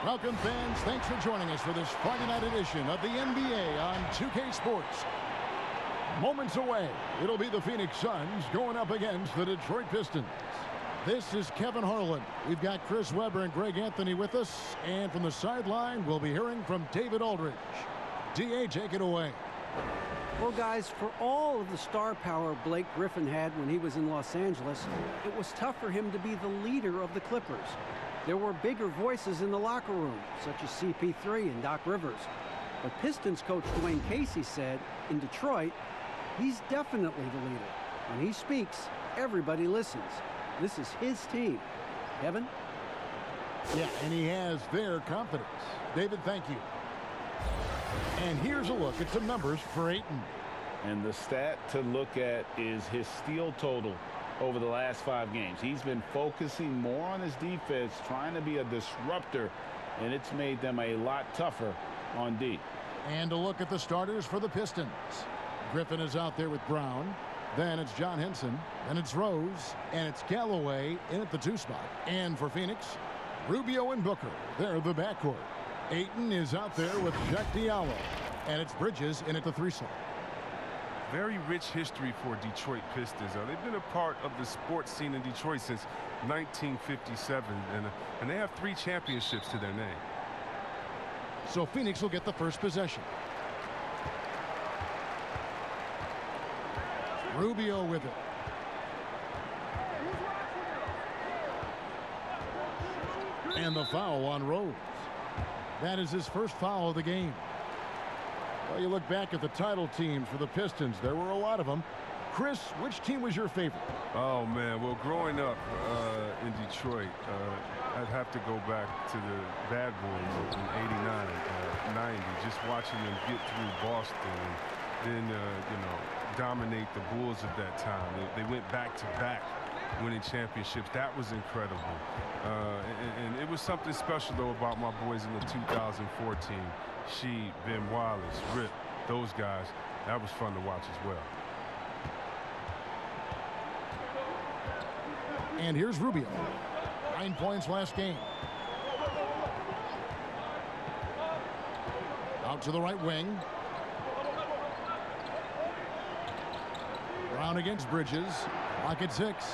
Welcome, fans. Thanks for joining us for this Friday night edition of the NBA on 2K Sports. Moments away, it'll be the Phoenix Suns going up against the Detroit Pistons. This is Kevin Harlan. We've got Chris Webber and Greg Anthony with us. And from the sideline, we'll be hearing from David Aldridge. D.A., take it away. Well, guys, for all of the star power Blake Griffin had when he was in Los Angeles, it was tough for him to be the leader of the Clippers. There were bigger voices in the locker room, such as CP3 and Doc Rivers. But Pistons coach Dwayne Casey said, in Detroit, he's definitely the leader. When he speaks, everybody listens. This is his team. Kevin? Yeah, and he has their confidence. David, thank you. And here's a look at some numbers for Ayton. And the stat to look at is his steal total over the last 5 games. He's been focusing more on his defense, trying to be a disruptor, and it's made them a lot tougher on D. And a look at the starters for the Pistons. Griffin is out there with Brown. Then it's John Henson. Then it's Rose. And it's Galloway in at the 2 spot. And for Phoenix, Rubio and Booker. They're the backcourt. Ayton is out there with Jack Diallo. And it's Bridges in at the 3 slot. Very rich history for Detroit Pistons. They've been a part of the sports scene in Detroit since 1957, and they have 3 championships to their name. So Phoenix will get the first possession. Rubio with it. And the foul on Rose. That is his first foul of the game. Well, you look back at the title teams for the Pistons. There were a lot of them. Chris, which team was your favorite? Oh, man. Well, growing up in Detroit, I'd have to go back to the Bad Boys in 89, 90, just watching them get through Boston and then, dominate the Bulls at that time. They went back-to-back winning championships. That was incredible. And it was something special, though, about my boys in the 2014. She, Ben Wallace, Rip, those guys. That was fun to watch as well. And here's Rubio. 9 points last game. Out to the right wing. Brown against Bridges. Clock at 6.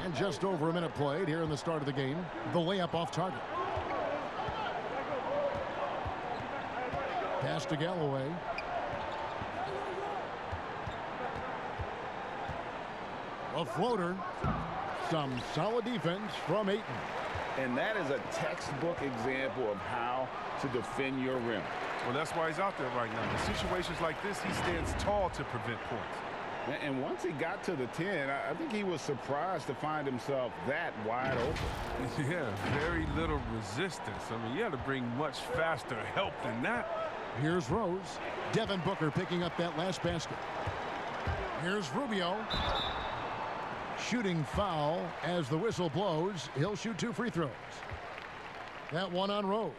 And just over a minute played here in the start of the game. The layup off target. Pass to Galloway. A floater. Some solid defense from Ayton. And that is a textbook example of how to defend your rim. Well, that's why he's out there right now. In situations like this, he stands tall to prevent points. And once he got to the 10, I think he was surprised to find himself that wide open. Yeah, very little resistance. I mean, you had to bring much faster help than that. Here's Rose. Devin Booker picking up that last basket. Here's Rubio. Shooting foul as the whistle blows. He'll shoot 2 free throws. That one on Rose.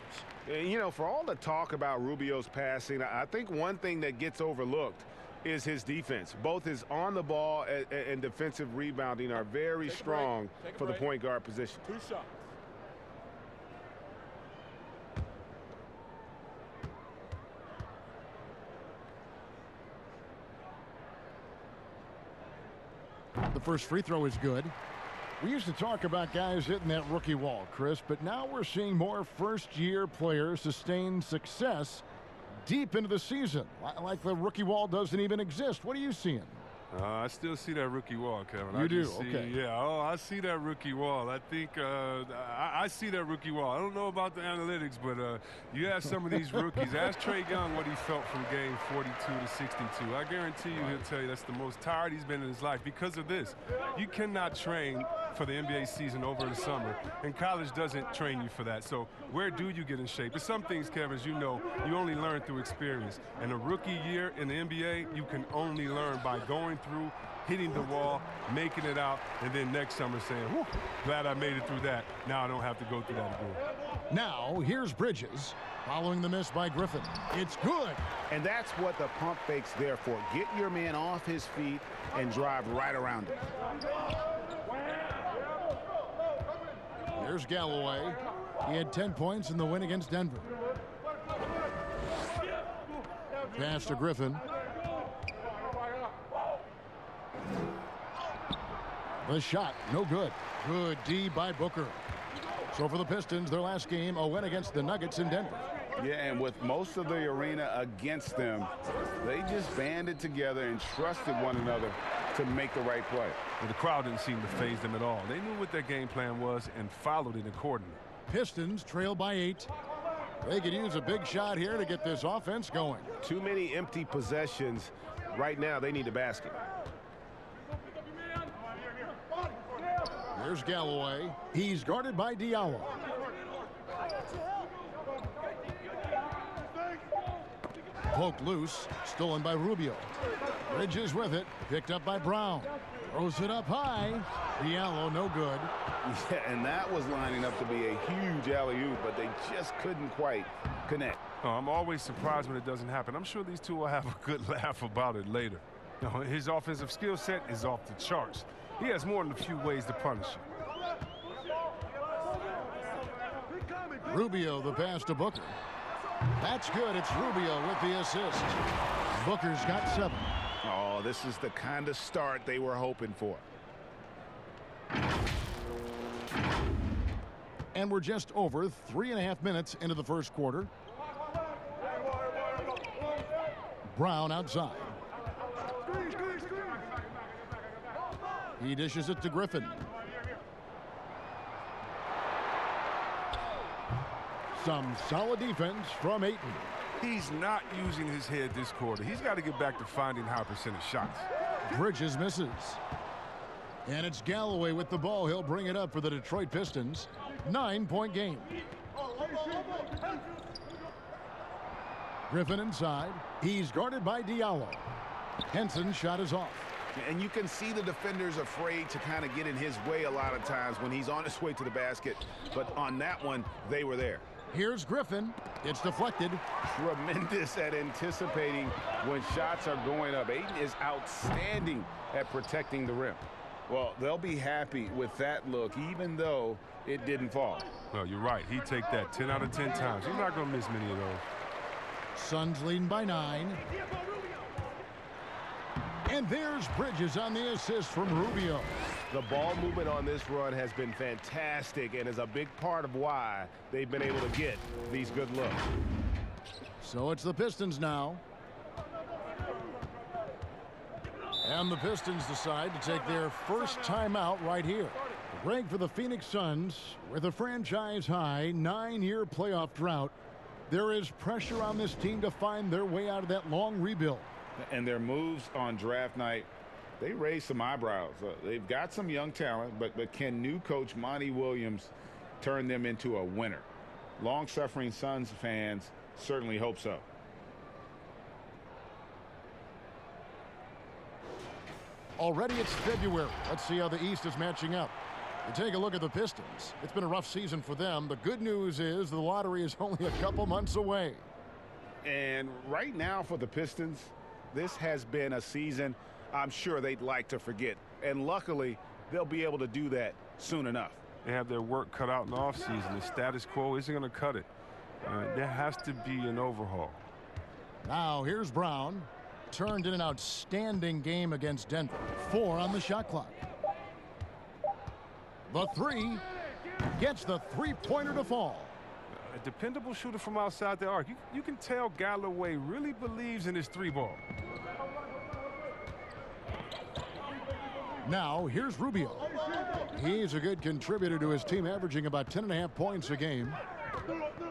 You know, for all the talk about Rubio's passing, I think one thing that gets overlooked is his defense. Both his on the ball and defensive rebounding are very strong for the point guard position. 2 shots. The first free throw is good. We used to talk about guys hitting that rookie wall, Chris, but now we're seeing more first-year players sustain success deep into the season. Like the rookie wall doesn't even exist. What are you seeing? I still see that rookie wall, Kevin. You do? Okay. Yeah, I see that rookie wall. I think I see that rookie wall. I don't know about the analytics, but you ask some of these rookies. Ask Trey Young what he felt from game 42 to 62. I guarantee you he'll tell you that's the most tired he's been in his life because of this. You cannot train for the NBA season over the summer, and college doesn't train you for that. So where do you get in shape? There's some things, Kevin, as you know, you only learn through experience. And a rookie year in the NBA, you can only learn by going through, hitting the wall, making it out, and then next summer saying, whew, glad I made it through that. Now I don't have to go through that again. Now, here's Bridges. Following the miss by Griffin. It's good. And that's what the pump fake's there for. Get your man off his feet and drive right around him. Here's Galloway. He had 10 points in the win against Denver. Pass to Griffin. The shot, no good. Good D by Booker. So for the Pistons, their last game, a win against the Nuggets in Denver. Yeah, and with most of the arena against them, they just banded together and trusted one another to make the right play. Well, the crowd didn't seem to faze them at all. They knew what their game plan was and followed it accordingly. Pistons trail by 8. They could use a big shot here to get this offense going. Too many empty possessions. Right now, they need a basket. Here's Galloway. He's guarded by Diallo. Poked loose. Stolen by Rubio. Bridges with it. Picked up by Brown. Throws it up high. Diallo, no good. Yeah, and that was lining up to be a huge alley-oop, but they just couldn't quite connect. Oh, I'm always surprised when it doesn't happen. I'm sure these two will have a good laugh about it later. You know, his offensive skill set is off the charts. He has more than a few ways to punish you. Rubio, the pass to Booker. That's good. It's Rubio with the assist. Booker's got 7. Oh, this is the kind of start they were hoping for. And we're just over 3.5 minutes into the first quarter. Brown outside. He dishes it to Griffin. Some solid defense from Ayton. He's not using his head this quarter. He's got to get back to finding high percentage shots. Bridges misses. And it's Galloway with the ball. He'll bring it up for the Detroit Pistons. 9-point game. Griffin inside. He's guarded by Diallo. Henson's shot is off. And you can see the defenders afraid to kind of get in his way a lot of times when he's on his way to the basket. But on that one, they were there. Here's Griffin. It's deflected. Tremendous at anticipating when shots are going up. Ayton is outstanding at protecting the rim. Well, they'll be happy with that look, even though it didn't fall. Well, you're right. He'd take that 10 out of 10 times. He's not going to miss many of those. Suns leading by 9. And there's Bridges on the assist from Rubio. The ball movement on this run has been fantastic and is a big part of why they've been able to get these good looks. So it's the Pistons now. And the Pistons decide to take their first timeout right here. The break for the Phoenix Suns with a franchise-high 9-year playoff drought. There is pressure on this team to find their way out of that long rebuild. And their moves on draft night, they raised some eyebrows. They've got some young talent, but can new coach Monty Williams turn them into a winner? Long-suffering Suns fans certainly hope so. Already it's February. Let's see how the East is matching up. You take a look at the Pistons. It's been a rough season for them. The good news is the lottery is only a couple months away. And right now for the Pistons, this has been a season I'm sure they'd like to forget. And luckily, they'll be able to do that soon enough. They have their work cut out in the offseason. The status quo isn't going to cut it. There has to be an overhaul. Now here's Brown. Turned in an outstanding game against Denver. 4 on the shot clock. The 3 gets the three-pointer to fall. A dependable shooter from outside the arc. You can tell Galloway really believes in his 3-ball. Now here's Rubio. He's a good contributor to his team, averaging about 10.5 points a game.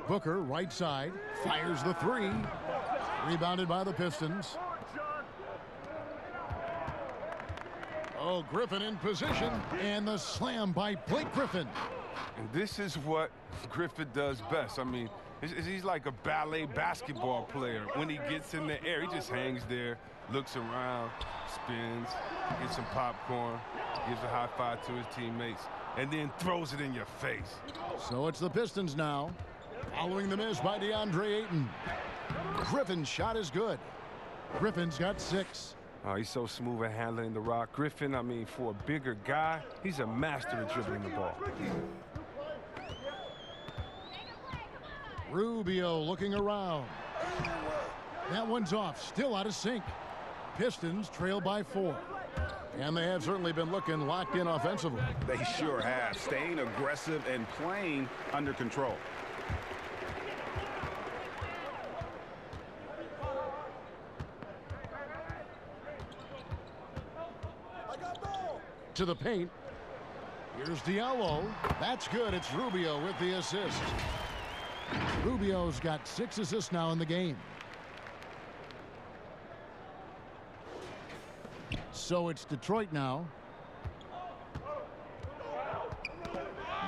Booker, right side, fires the 3. Rebounded by the Pistons. Oh, Griffin in position, and the slam by Blake Griffin. And this is what Griffin does best. I mean, he's like a ballet basketball player. When he gets in the air, he just hangs there, looks around, spins, gets some popcorn, gives a high five to his teammates, and then throws it in your face. So it's the Pistons now, following the miss by DeAndre Ayton. Griffin's shot is good. Griffin's got 6. Oh, he's so smooth at handling the rock. Griffin, I mean, for a bigger guy, he's a master at dribbling the ball. Rubio looking around. That one's off, still out of sync. Pistons trail by 4. And they have certainly been looking locked in offensively. They sure have, staying aggressive and playing under control. To the paint. Here's Diallo. That's good. It's Rubio with the assist. Rubio's got 6 assists now in the game. So it's Detroit now.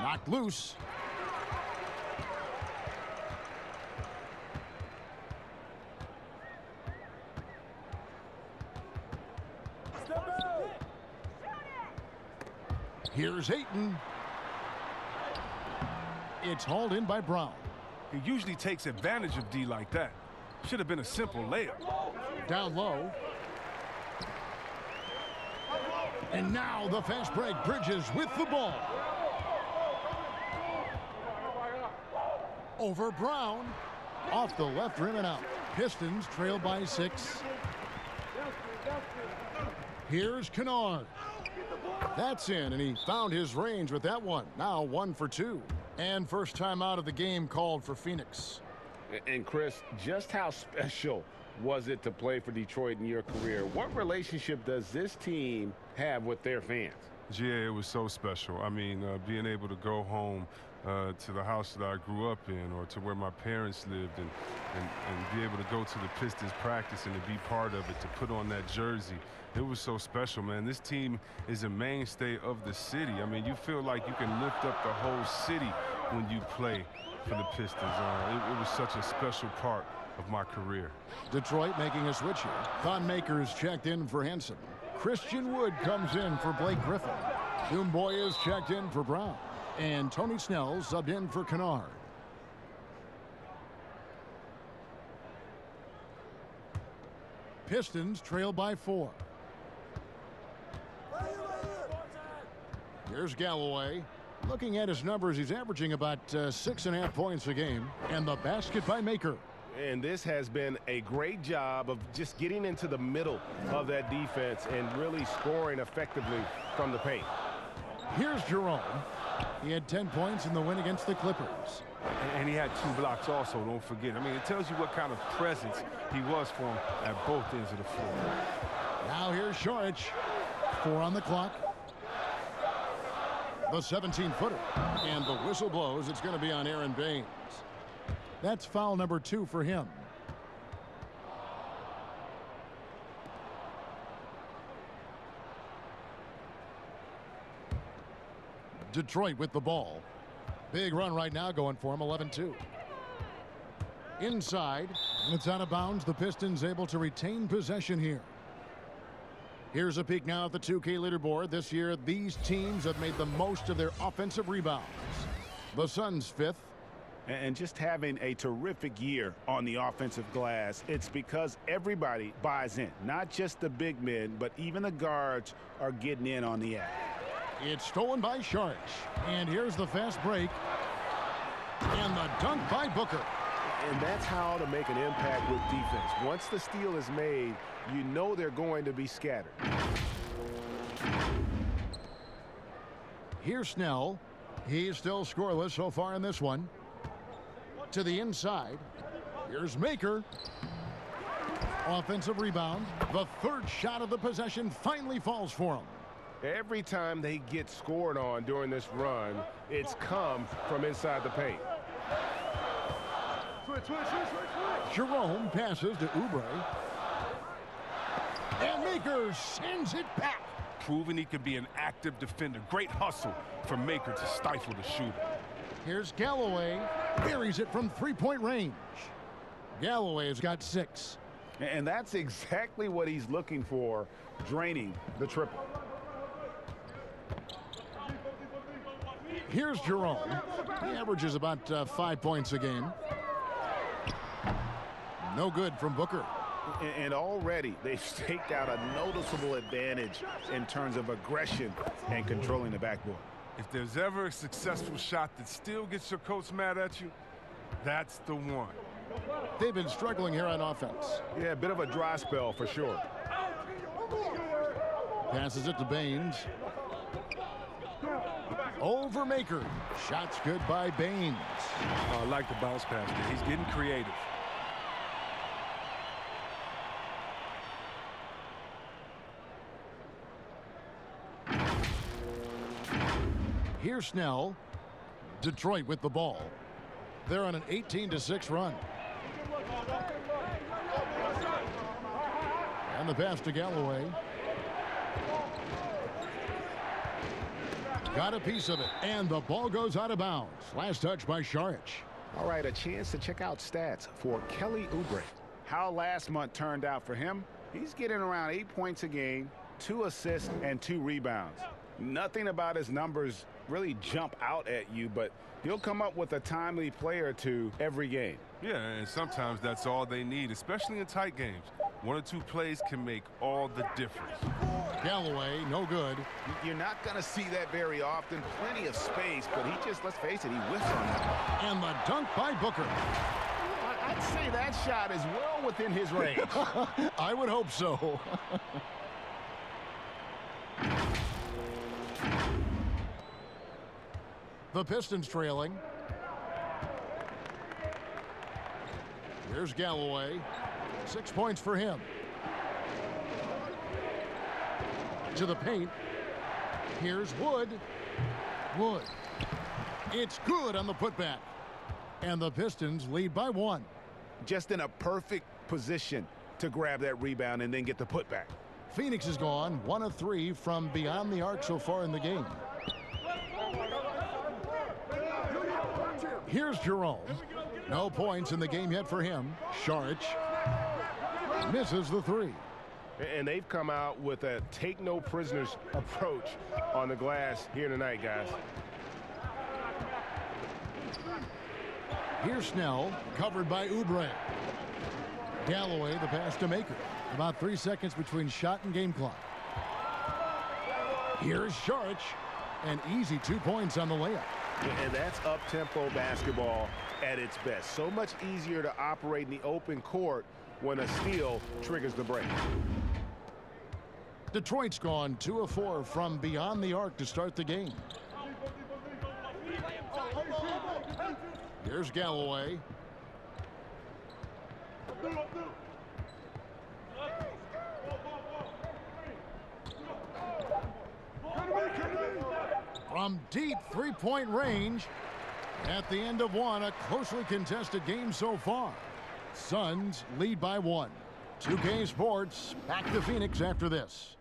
Knocked loose. Here's Ayton. It's hauled in by Brown. He usually takes advantage of D like that. Should have been a simple layup. Down low. And now the fast break. Bridges with the ball. Over Brown. Off the left rim and out. Pistons trail by 6. Here's Kennard. That's in, and he found his range with that one. Now 1 for 2. And first time out of the game called for Phoenix. And Chris, just how special was it to play for Detroit in your career? What relationship does this team have with their fans? Yeah, it was so special. I mean, being able to go home to the house that I grew up in, or to where my parents lived, and be able to go to the Pistons practice and to be part of it, to put on that jersey. It was so special, man. This team is a mainstay of the city. I mean, you feel like you can lift up the whole city when you play for the Pistons. It was such a special part of my career. Detroit making a switch here. Thon Maker's checked in for Henson. Christian Wood comes in for Blake Griffin. Doomboy is checked in for Brown. And Tony Snell subbed in for Kennard. Pistons trail by 4. Here's Galloway. Looking at his numbers, he's averaging about 6.5 points a game. And the basket by Maker. And this has been a great job of just getting into the middle of that defense and really scoring effectively from the paint. Here's Jerome. He had 10 points in the win against the Clippers. And he had 2 blocks also, don't forget. I mean, it tells you what kind of presence he was for him at both ends of the floor. Now here's Šorić. 4 on the clock. The 17-footer. And the whistle blows. It's going to be on Aaron Baines. That's foul number 2 for him. Detroit with the ball. Big run right now going for him, 11-2. Inside, and it's out of bounds. The Pistons able to retain possession here. Here's a peek now at the 2K leaderboard. This year, these teams have made the most of their offensive rebounds. The Suns 5th. And just having a terrific year on the offensive glass. It's because everybody buys in. Not just the big men, but even the guards are getting in on the act. It's stolen by Šorić. And here's the fast break. And the dunk by Booker. And that's how to make an impact with defense. Once the steal is made, you know they're going to be scattered. Here's Snell. He's still scoreless so far in this one. To the inside. Here's Maker. Offensive rebound. The third shot of the possession finally falls for him. Every time they get scored on during this run, it's come from inside the paint. Jerome passes to Oubre. And Maker sends it back. Proving he can be an active defender. Great hustle for Maker to stifle the shooter. Here's Galloway. Buries it from three-point range. Galloway's got 6. And that's exactly what he's looking for, draining the triple. Here's Jerome. He averages about 5 points a game. No good from Booker. And already they've staked out a noticeable advantage in terms of aggression and controlling the backboard. If there's ever a successful shot that still gets your coach mad at you, That's the one. They've been struggling here on offense. Yeah, a bit of a dry spell for sure. Passes it to Baines. Over Maker. Shots good by Baines. I like the bounce pass there. He's getting creative. Here's Snell. Detroit with the ball. They're on an 18-6 run. And the pass to Galloway. Got a piece of it, and the ball goes out of bounds. Last touch by Šarić. All right, a chance to check out stats for Kelly Oubre. How last month turned out for him? He's getting around 8 points a game, 2 assists, and 2 rebounds. Nothing about his numbers really jump out at you, but he'll come up with a timely play or two every game. Yeah, and sometimes that's all they need, especially in tight games. 1 or 2 plays can make all the difference. Galloway, no good. You're not going to see that very often. Plenty of space, but he just, let's face it, he whiffs on that. And the dunk by Booker. I'd say that shot is well within his range. I would hope so. The Pistons trailing. Here's Galloway. 6 points for him. To the paint. Here's Wood. Wood. It's good on the putback. And the Pistons lead by 1. Just in a perfect position to grab that rebound and then get the putback. Phoenix is gone 1 of 3 from beyond the arc so far in the game. Here's Jerome. No points in the game yet for him. Šarić misses the 3. And they've come out with a take no prisoners approach on the glass here tonight, guys. Here's Snell, covered by Oubre. Galloway, the pass to Maker. About 3 seconds between shot and game clock. Here's Šarić. An easy 2 points on the layup. And that's up-tempo basketball at its best. So much easier to operate in the open court when a steal triggers the break. Detroit's gone 2 of 4 from beyond the arc to start the game. Here's Galloway. From deep three-point range. At the end of 1, a closely contested game so far. Suns lead by 1. 2K Sports back to Phoenix after this.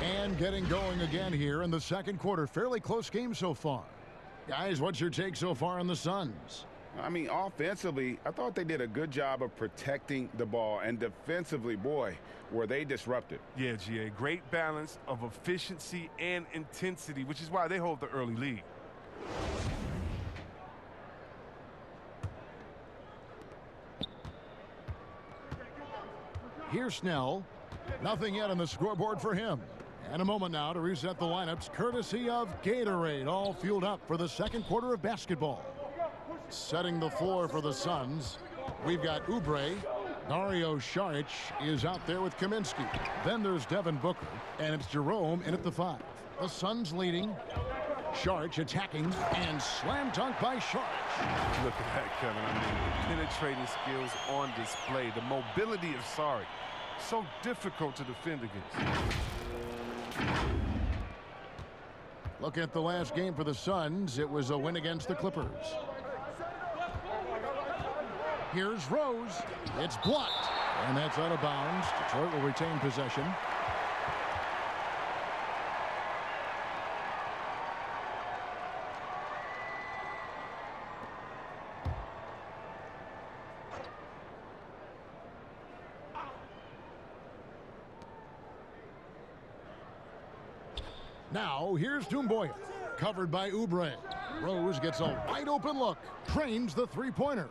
And getting going again here in the second quarter. Fairly close game so far. Guys, what's your take so far on the Suns? I mean, offensively, I thought they did a good job of protecting the ball. And defensively, boy, were they disruptive. Yeah, GA, great balance of efficiency and intensity, which is why they hold the early lead. Here's Snell. Nothing yet on the scoreboard for him. And a moment now to reset the lineups, courtesy of Gatorade, all fueled up for the second quarter of basketball. Setting the floor for the Suns, we've got Oubre. Dario Šarić is out there with Kaminsky. Then there's Devin Booker, and it's Jerome in at the 5. The Suns leading. Šarić attacking, and slam dunk by Šarić. Look at that, Kevin. I mean, the penetrating skills on display. The mobility of Šarić. So difficult to defend against. Look at the last game for the Suns. It was a win against the Clippers. Here's Rose. It's blocked. And that's out of bounds. Detroit will retain possession. Now, here's Doumbouya, covered by Oubre. Rose gets a wide-open look, trains the three-pointer.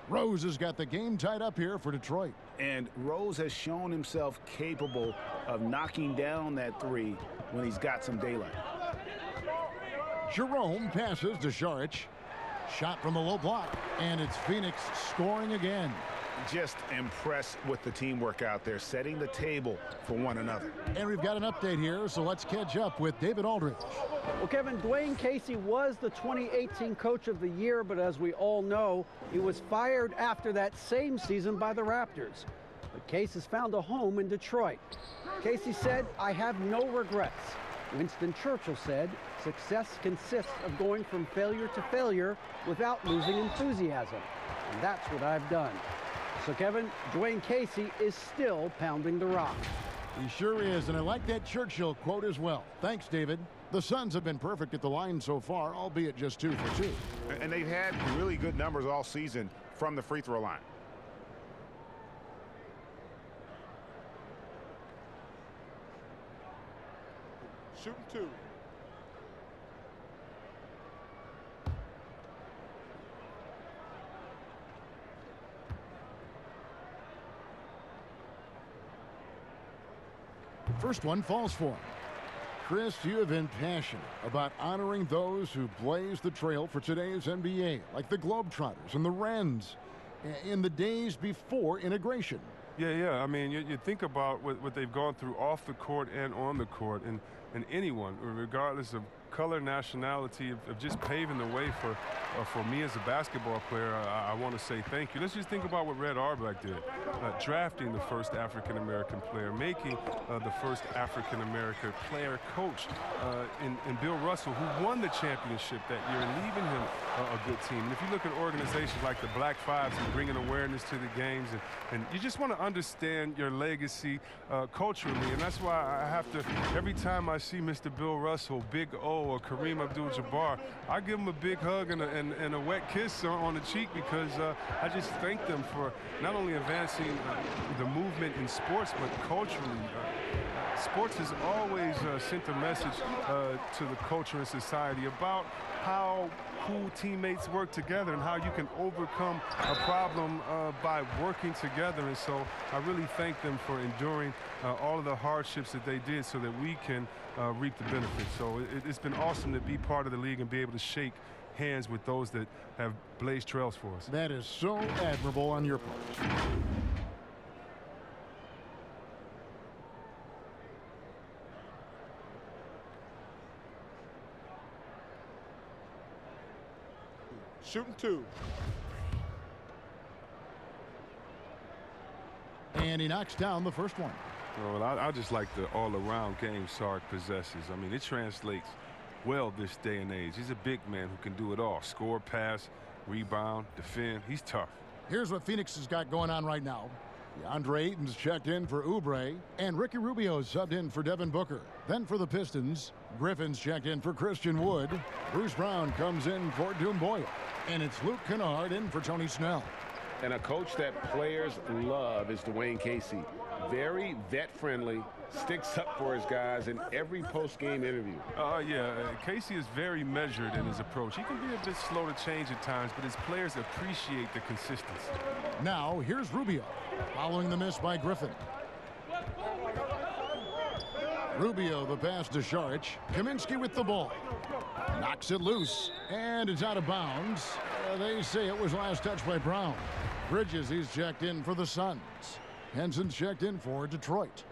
Rose has got the game tied up here for Detroit. And Rose has shown himself capable of knocking down that three when he's got some daylight. Jerome passes to Saric. Shot from the low block, and it's Phoenix scoring again. Just impressed with the teamwork out there, setting the table for one another. And we've got an update here, so let's catch up with David Aldridge. Well, Kevin, Dwayne Casey was the 2018 Coach of the Year, but as we all know, he was fired after that same season by the Raptors. But Casey has found a home in Detroit. Casey said, "I have no regrets." Winston Churchill said, "Success consists of going from failure to failure without losing enthusiasm. And that's what I've done." So, Kevin, Dwayne Casey is still pounding the rock. He sure is, and I like that Churchill quote as well. Thanks, David. The Suns have been perfect at the line so far, albeit just 2 for 2. And they've had really good numbers all season from the free throw line. Shooting 2. First one falls for him. Chris, you have been passionate about honoring those who blazed the trail for today's NBA, like the Globetrotters and the Wrens, in the days before integration. Yeah. I mean, you think about what they've gone through off the court and on the court, and anyone, regardless of color, nationality, of just paving the way for me as a basketball player. I want to say thank you. Let's just think about what Red Auerbach did. Drafting the first African-American player, making the first African-American player coach in Bill Russell, who won the championship that year, and leaving him a good team. And if you look at organizations like the Black Fives and bringing awareness to the games, and you just want to understand your legacy culturally, and that's why I have to, every time I see Mr. Bill Russell, Big O, or Kareem Abdul-Jabbar, I give them a big hug and a wet kiss on the cheek, because I just thank them for not only advancing the movement in sports, but culturally. Sports has always sent a message to the culture and society about how cool teammates work together and how you can overcome a problem by working together. And so I really thank them for enduring all of the hardships that they did so that we can reap the benefits. So it's been awesome to be part of the league and be able to shake hands with those that have blazed trails for us. That is so admirable on your part. Shooting 2. And he knocks down the first one. Well, I just like the all-around game Sark possesses. I mean, it translates well this day and age. He's a big man who can do it all. Score, pass, rebound, defend. He's tough. Here's what Phoenix has got going on right now. DeAndre Ayton's checked in for Oubre, and Ricky Rubio's subbed in for Devin Booker. Then for the Pistons, Griffin's checked in for Christian Wood. Bruce Brown comes in for Doumbouya. And it's Luke Kennard in for Tony Snell. And a coach that players love is Dwayne Casey. Very vet-friendly, sticks up for his guys in every post-game interview. Casey is very measured in his approach. He can be a bit slow to change at times, but his players appreciate the consistency. Now, here's Rubio, following the miss by Griffin. Rubio, the pass to Saric. Kaminsky with the ball. Knocks it loose, and it's out of bounds. They say it was last touched by Brown. Bridges, he's checked in for the Suns. Henson's checked in for Detroit.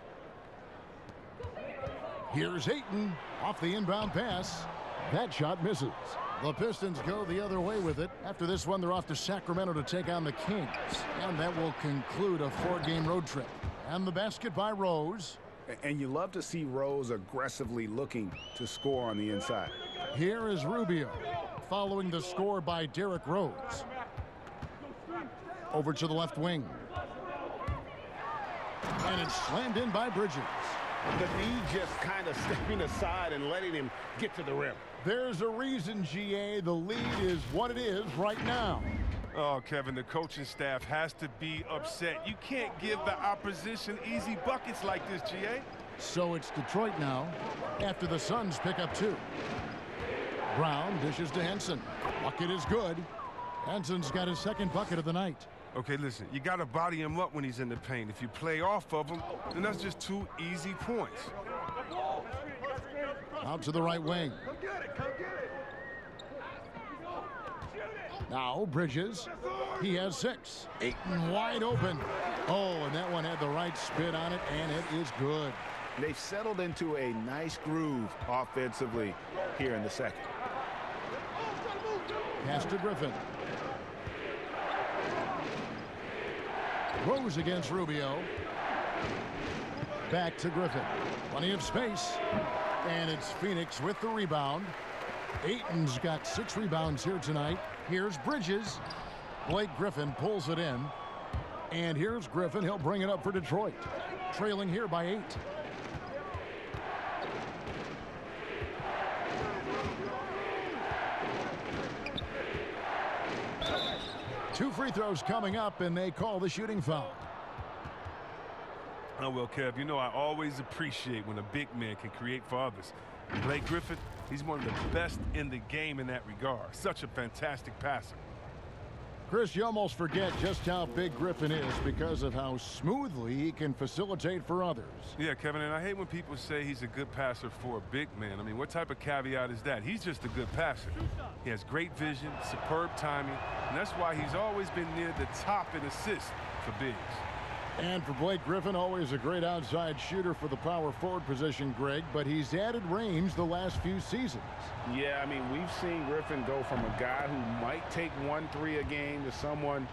Here's Ayton off the inbound pass. That shot misses. The Pistons go the other way with it. After this one, they're off to Sacramento to take on the Kings. And that will conclude a 4-game road trip. And the basket by Rose. And you love to see Rose aggressively looking to score on the inside. Here is Rubio, following the score by Derrick Rose. Over to the left wing. And it's slammed in by Bridges. The knee just kind of stepping aside and letting him get to the rim. There's a reason, GA. The lead is what it is right now. Oh, Kevin, the coaching staff has to be upset. You can't give the opposition easy buckets like this, GA. So it's Detroit now after the Suns pick up 2. Brown dishes to Henson. Bucket is good. Henson's got his second bucket of the night. Okay, listen, you got to body him up when he's in the paint. If you play off of him, then that's just 2 easy points. Out to the right wing. Now Bridges. He has 6. Ayton wide open. Oh, and that one had the right spin on it, and it is good. They've settled into a nice groove offensively here in the second. Pass to Griffin. Rose against Rubio. Back to Griffin. Plenty of space. And it's Phoenix with the rebound. Ayton's got 6 rebounds here tonight. Here's Bridges. Blake Griffin pulls it in. And here's Griffin. He'll bring it up for Detroit. Trailing here by 8. Two free throws coming up, and they call the shooting foul. Oh, well, Kev, you know I always appreciate when a big man can create for others. Blake Griffin, he's one of the best in the game in that regard. Such a fantastic passer. Chris, you almost forget just how big Griffin is because of how smoothly he can facilitate for others. Yeah, Kevin, and I hate when people say he's a good passer for a big man. I mean, what type of caveat is that? He's just a good passer. He has great vision, superb timing, and that's why he's always been near the top in assists for bigs. And for Blake Griffin, always a great outside shooter for the power forward position, Greg, but he's added range the last few seasons. Yeah, I mean, we've seen Griffin go from a guy who might take 1-3 a game to someone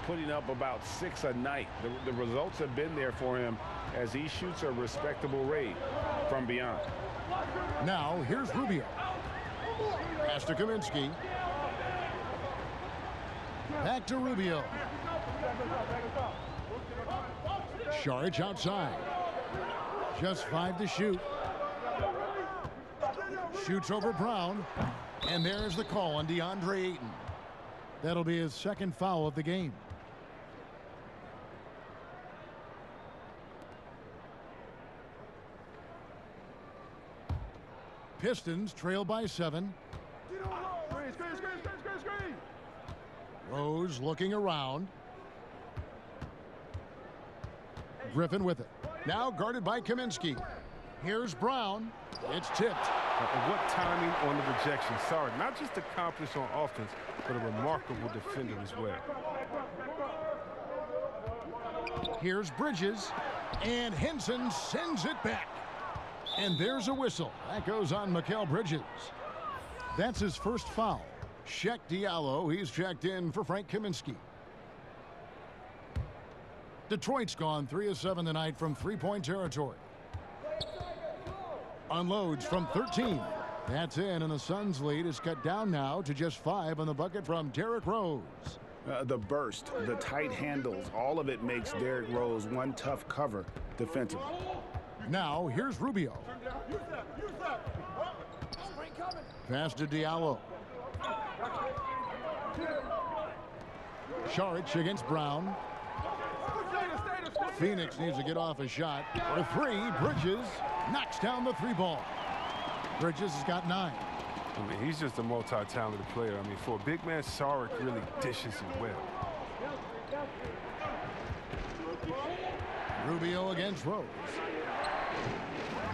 putting up about 6 a night. The results have been there for him as he shoots a respectable rate from beyond. Now, here's Rubio. Pass to Kaminsky. Back to Rubio. Saric outside. Just 5 to shoot. Shoots over Brown. And there's the call on DeAndre Ayton. That'll be his second foul of the game. Pistons trail by 7. Rose looking around. Griffin with it. Now guarded by Kaminsky. Here's Brown. It's tipped. And what timing on the rejection. Sorry, not just accomplished on offense, but a remarkable defender as well. Here's Bridges. And Henson sends it back. And there's a whistle. That goes on Mikal Bridges. That's his first foul. Sheck Diallo, he's checked in for Frank Kaminsky. Detroit's gone 3 of 7 tonight from three-point territory. Unloads from 13. That's in, and the Suns' lead is cut down now to just 5 on the bucket from Derrick Rose. The burst, the tight handles, all of it makes Derrick Rose one tough cover defensively. Now, here's Rubio. Pass to Diallo. Saric against Brown. Phoenix needs to get off a shot. For 3, Bridges knocks down the 3 ball. Bridges has got 9. I mean, he's just a multi-talented player. I mean, for a big man, Saric really dishes it well. Rubio against Rose.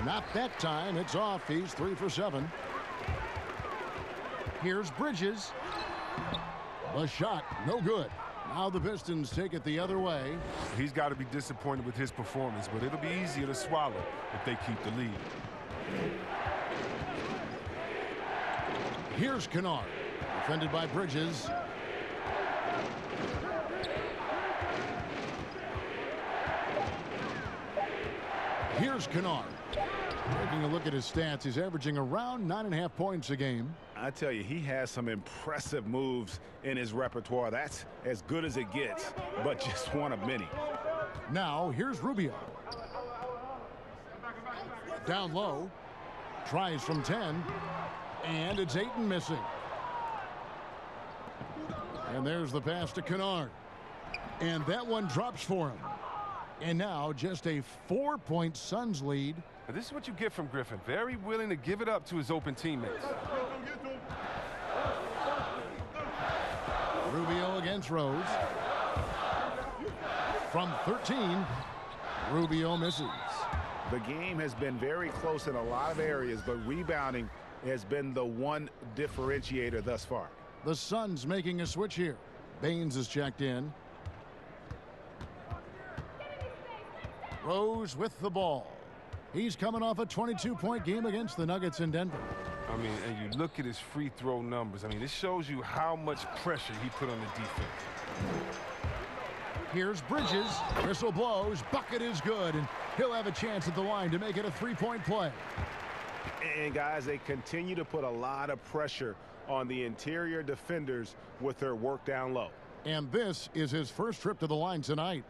Not that time. It's off. He's 3 for 7. Here's Bridges. The shot, no good. Now the Pistons take it the other way. He's got to be disappointed with his performance, but it'll be easier to swallow if they keep the lead. Here's Kennard, defended by Bridges. Here's Kennard. Taking a look at his stats, he's averaging around 9.5 points a game. I tell you, he has some impressive moves in his repertoire. That's as good as it gets, but just one of many. Now, here's Rubio. Down low. Tries from 10. And it's Ayton missing. And there's the pass to Kennard. And that one drops for him. And now just a 4-point Suns lead. Now, this is what you get from Griffin. Very willing to give it up to his open teammates. Rubio against Rose. From 13, Rubio misses. The game has been very close in a lot of areas, but rebounding has been the one differentiator thus far. The Suns making a switch here. Baines is checked in. Rose with the ball. He's coming off a 22-point game against the Nuggets in Denver. I mean, and you look at his free throw numbers. I mean, this shows you how much pressure he put on the defense. Here's Bridges. Whistle blows. Bucket is good, and he'll have a chance at the line to make it a 3-point play. And, guys, they continue to put a lot of pressure on the interior defenders with their work down low. And this is his first trip to the line tonight.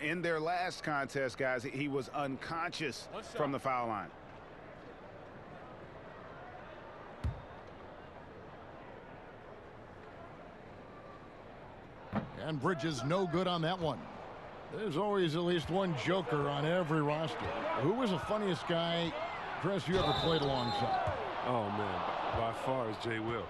In their last contest, guys, he was unconscious from the foul line. And Bridges no good on that one. There's always at least one joker on every roster. Who was the funniest guy, Chris, you ever played alongside? Oh, man, by far is Jay Will.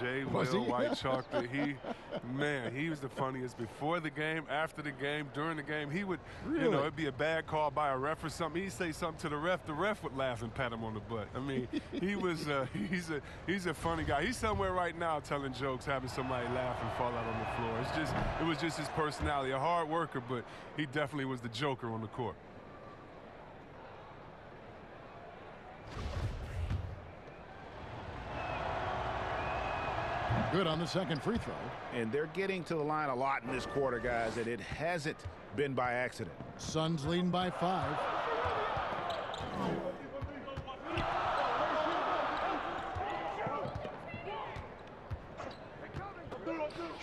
Jay Will, White Chocolate. He was the funniest before the game, after the game, during the game. He would, really? You know, it'd be a bad call by a ref or something. He'd say something to the ref would laugh and pat him on the butt. I mean, he was, he's a funny guy. He's somewhere right now telling jokes, having somebody laugh and fall out on the floor. It was just his personality. A hard worker, but he definitely was the joker on the court. Good on the second free throw. And they're getting to the line a lot in this quarter, guys, and it hasn't been by accident. Suns leading by 5.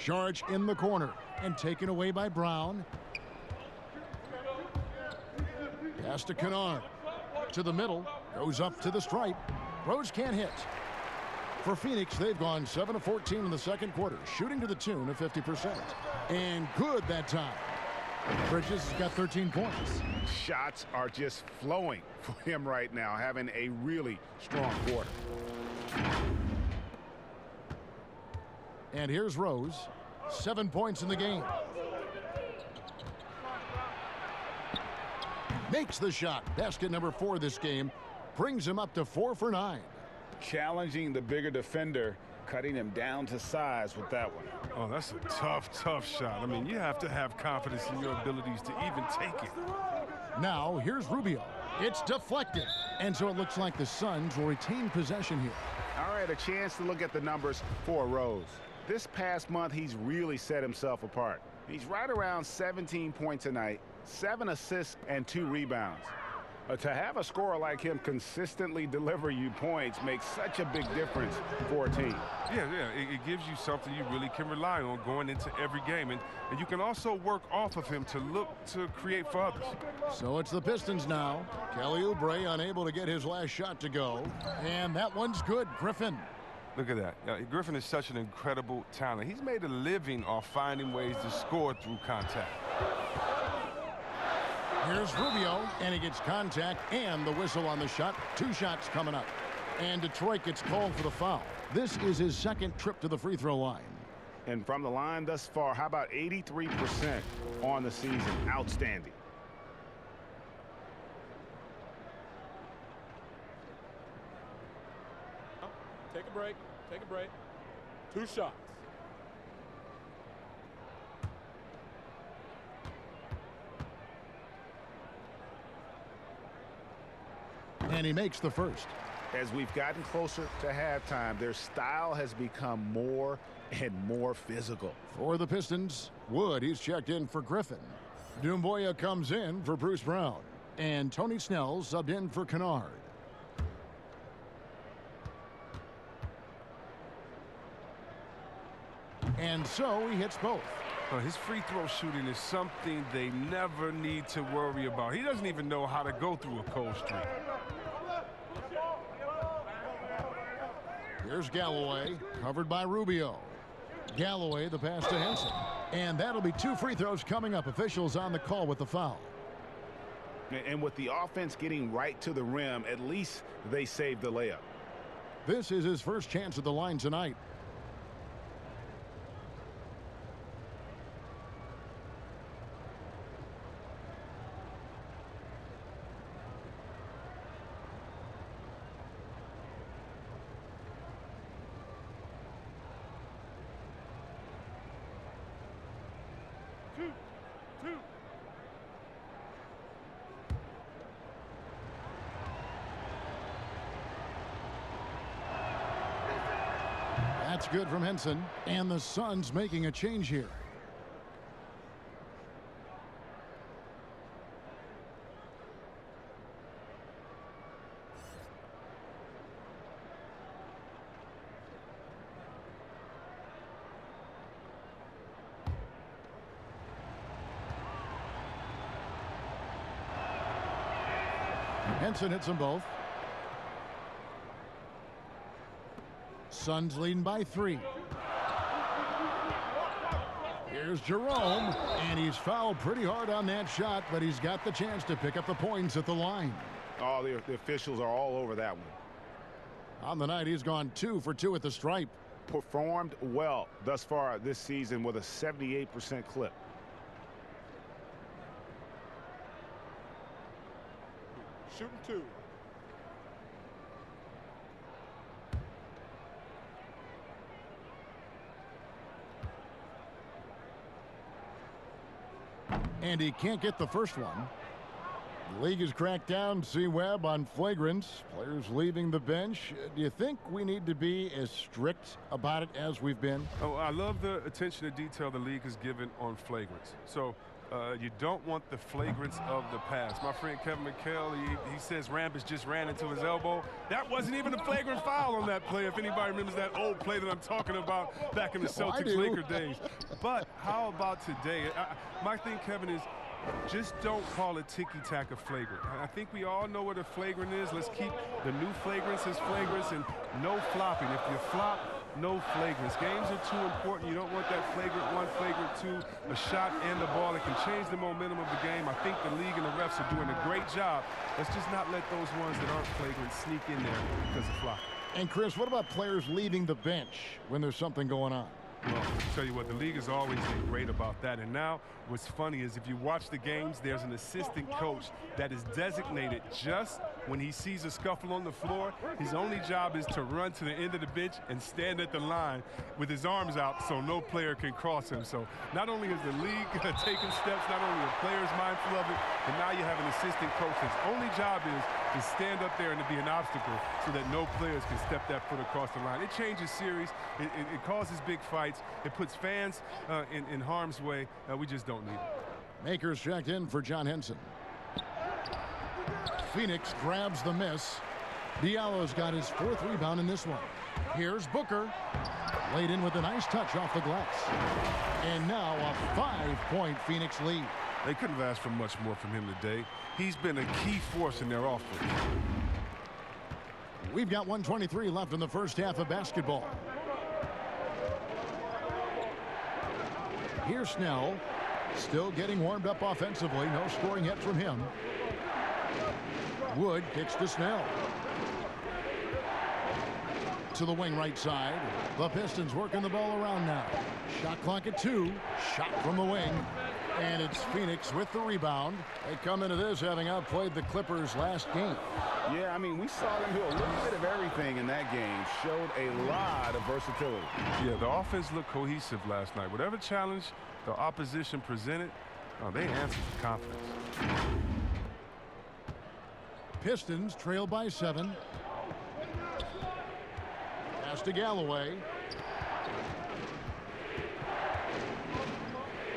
Saric in the corner and taken away by Brown. Pass to Kennard. To the middle. Goes up to the stripe. Rose can't hit. For Phoenix, they've gone 7 of 14 in the second quarter, shooting to the tune of 50%. And good that time. Bridges has got 13 points. Shots are just flowing for him right now, having a really strong quarter. And here's Rose. 7 points in the game. Makes the shot. Basket number 4 this game. Brings him up to 4 for 9. Challenging the bigger defender, cutting him down to size with that one. Oh, that's a tough shot. I mean, you have to have confidence in your abilities to even take it. Now, here's Rubio. It's deflected. And so it looks like the Suns will retain possession here. All right, a chance to look at the numbers for Rose. This past month, he's really set himself apart. He's right around 17 points a night, 7 assists, and 2 rebounds. To have a scorer like him consistently deliver you points makes such a big difference for a team. Yeah, it gives you something you really can rely on going into every game. And you can also work off of him to look to create for others. So it's the Pistons now. Kelly Oubre unable to get his last shot to go. And that one's good. Griffin. Look at that. Griffin is such an incredible talent. He's made a living off finding ways to score through contact. Here's Rubio, and he gets contact and the whistle on the shot. 2 shots coming up. And Detroit gets called for the foul. This is his second trip to the free throw line. And from the line thus far, how about 83% on the season? Outstanding. Take a break. Take a break. 2 shots. And he makes the first. As we've gotten closer to halftime, their style has become more and more physical. For the Pistons, Wood, he's checked in for Griffin. Doumbouya comes in for Bruce Brown. And Tony Snell subbed in for Kennard. And so he hits both. His free throw shooting is something they never need to worry about. He doesn't even know how to go through a cold streak. Here's Galloway, covered by Rubio. Galloway, the pass to Henson. And that'll be 2 free throws coming up. Officials on the call with the foul. And with the offense getting right to the rim, at least they saved the layup. This is his first chance at the line tonight. That's good from Henson, and the Suns making a change here. Henson hits them both. Suns leading by 3. Here's Jerome, and he's fouled pretty hard on that shot, but he's got the chance to pick up the points at the line. Oh, the officials are all over that one. On the night, he's gone 2 for 2 at the stripe. Performed well thus far this season with a 78% clip. Shooting 2. And he can't get the first one. The league has cracked down, C-Webb, on flagrants. Players leaving the bench. Do you think we need to be as strict about it as we've been? Oh, I love the attention to detail the league has given on flagrants. So you don't want the flagrants of the past. My friend Kevin McHale, he says Rambis just ran into his elbow. That wasn't even a flagrant foul on that play, if anybody remembers that old play that I'm talking about back in the Celtics-Laker days. But how about today? My thing, Kevin, is just don't call it ticky-tack a flagrant. I think we all know what a flagrant is. Let's keep the new flagrants as flagrants and no flopping. If you flop, no flagrants. Games are too important. You don't want that flagrant 1, flagrant 2, a shot and the ball. It can change the momentum of the game. I think the league and the refs are doing a great job. Let's just not let those ones that aren't flagrant sneak in there because of flopping. And Chris, what about players leaving the bench when there's something going on? Well, I'll tell you what, the league has always been great about that. And now what's funny is if you watch the games, there's an assistant coach that is designated just when he sees a scuffle on the floor. His only job is to run to the end of the bench and stand at the line with his arms out so no player can cross him. So not only is the league taking steps, not only are players mindful of it, but now you have an assistant coach. His only job is to stand up there and to be an obstacle so that no players can step that foot across the line. It changes series. It causes big fights. It puts fans in harm's way. We just don't need it. Makers checked in for John Henson. Phoenix grabs the miss. Diallo's got his 4th rebound in this one. Here's Booker. Laid in with a nice touch off the glass. And now a 5-point Phoenix lead. They couldn't have asked for much more from him today. He's been a key force in their offense. We've got 1:23 left in the first half of basketball. Here's Snell. Still getting warmed up offensively. No scoring yet from him. Wood kicks to Snell. To the wing right side. The Pistons working the ball around now. Shot clock at 2. Shot from the wing. And it's Phoenix with the rebound. They come into this having outplayed the Clippers last game. Yeah, I mean, we saw them do a little bit of everything in that game. Showed a lot of versatility. Yeah, the offense looked cohesive last night. Whatever challenge the opposition presented, they answered with confidence. Pistons trail by 7. Pass to Galloway.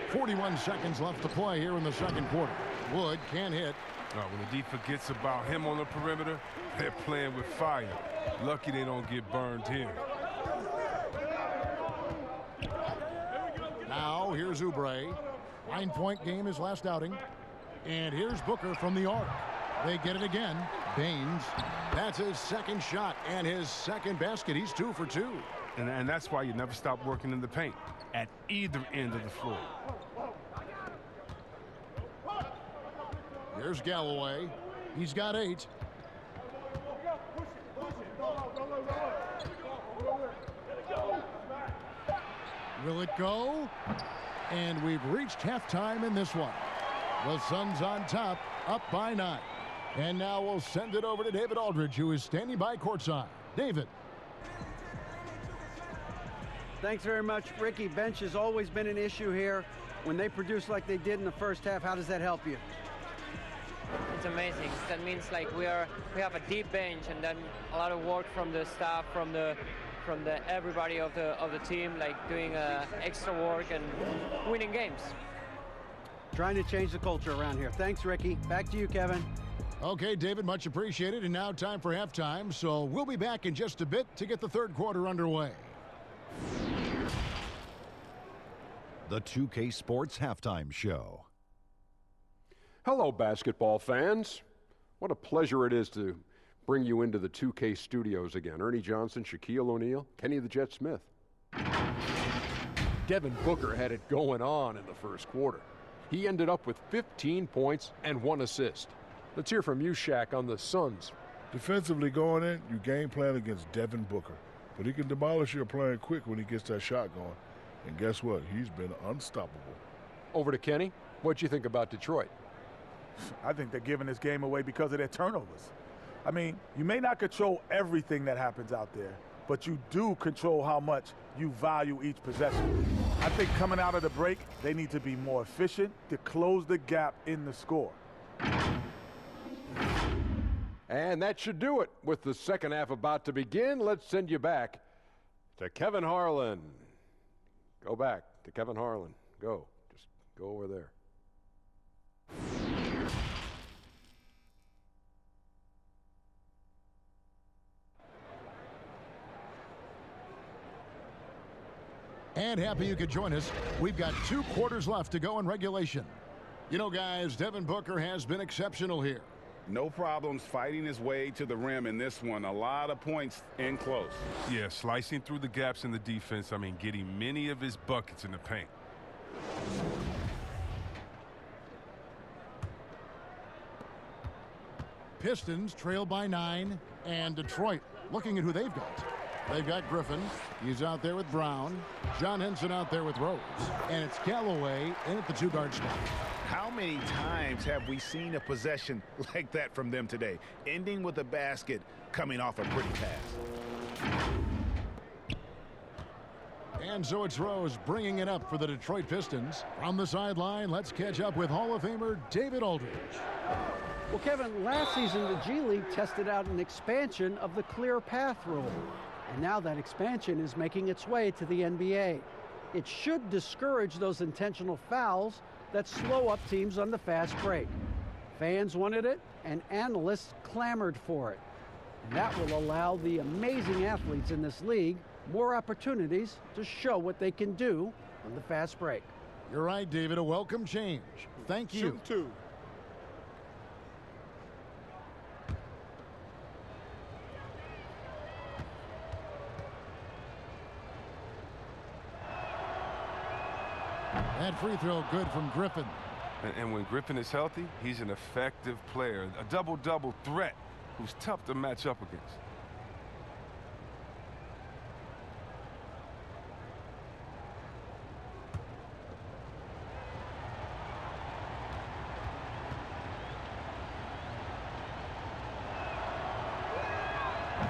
41 seconds left to play here in the second quarter. Wood can't hit. When the D forgets about him on the perimeter, they're playing with fire. Lucky they don't get burned here. Now here's Oubre. 9-point game his last outing. And here's Booker from the arc. They get it again. Baines. That's his second shot and his second basket. He's 2 for 2. And that's why you never stop working in the paint at either end of the floor. Here's Galloway. He's got 8. Will it go? And we've reached halftime in this one. The Suns on top, up by 9. And now we'll send it over to David Aldridge, who is standing by courtside. David. Thanks very much, Ricky. Bench has always been an issue here. When they produce like they did in the first half, how does that help you? It's amazing. That means like we have a deep bench, and then a lot of work from the staff, from the everybody of the team, like doing extra work and winning games. Trying to change the culture around here. Thanks, Ricky. Back to you, Kevin. Okay, David, much appreciated. And now time for halftime. So we'll be back in just a bit to get the third quarter underway. The 2K Sports Halftime Show. Hello, basketball fans. What a pleasure it is to bring you into the 2K studios again. Ernie Johnson, Shaquille O'Neal, Kenny the Jet Smith. Devin Booker had it going on in the first quarter. He ended up with 15 points and 1 assist. Let's hear from you, Shaq, on the Suns. Defensively going in, you game plan against Devin Booker. But he can demolish your playing quick when he gets that shot going. And guess what? He's been unstoppable. Over to Kenny. What'd you think about Detroit? I think they're giving this game away because of their turnovers. I mean, you may not control everything that happens out there, but you do control how much you value each possession. I think coming out of the break, they need to be more efficient to close the gap in the score. And that should do it. With the second half about to begin, let's send you back to Kevin Harlan. Go back to Kevin Harlan. Go. Just go over there. And happy you could join us. We've got 2 quarters left to go in regulation. You know, guys, Devin Booker has been exceptional here. No problems fighting his way to the rim in this one. A lot of points in close. Yeah, slicing through the gaps in the defense. I mean, getting many of his buckets in the paint. Pistons trail by 9. And Detroit looking at who they've got. They've got Griffin. He's out there with Brown. John Henson out there with Rose. And it's Galloway in at the 2-guard spot. How many times have we seen a possession like that from them today? Ending with a basket, coming off a pretty pass. And so it's Rose bringing it up for the Detroit Pistons. From the sideline, let's catch up with Hall of Famer David Aldridge. Well, Kevin, last season the G League tested out an expansion of the clear path rule. And now that expansion is making its way to the NBA. It should discourage those intentional fouls that slow up teams on the fast break. Fans wanted it, and analysts clamored for it. And that will allow the amazing athletes in this league more opportunities to show what they can do on the fast break. You're right, David. A welcome change. Thank you. Shoot 2. That free throw good from Griffin. And when Griffin is healthy, he's an effective player, a double-double threat who's tough to match up against.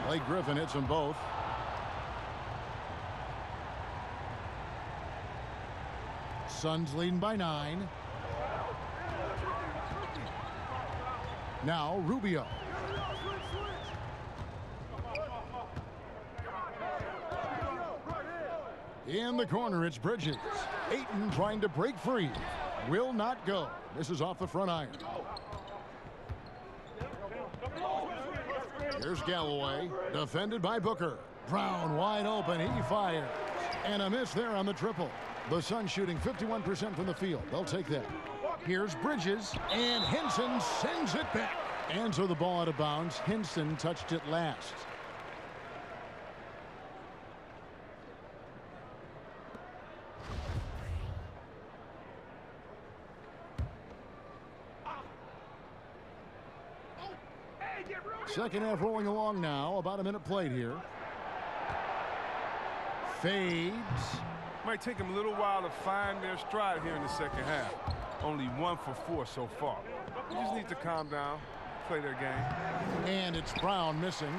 Blake Griffin hits them both. Suns leading by 9. Now Rubio. In the corner, it's Bridges. Ayton trying to break free. Will not go. This is off the front iron. Here's Galloway, defended by Booker. Brown wide open, he fires. And a miss there on the triple. The Suns shooting 51% from the field. They'll take that. Here's Bridges, and Henson sends it back. And so the ball out of bounds. Henson touched it last. Second half rolling along now. About a minute played here. Fades. Might take them a little while to find their stride here in the second half. Only 1 for 4 so far. They just need to calm down, play their game. And it's Brown missing.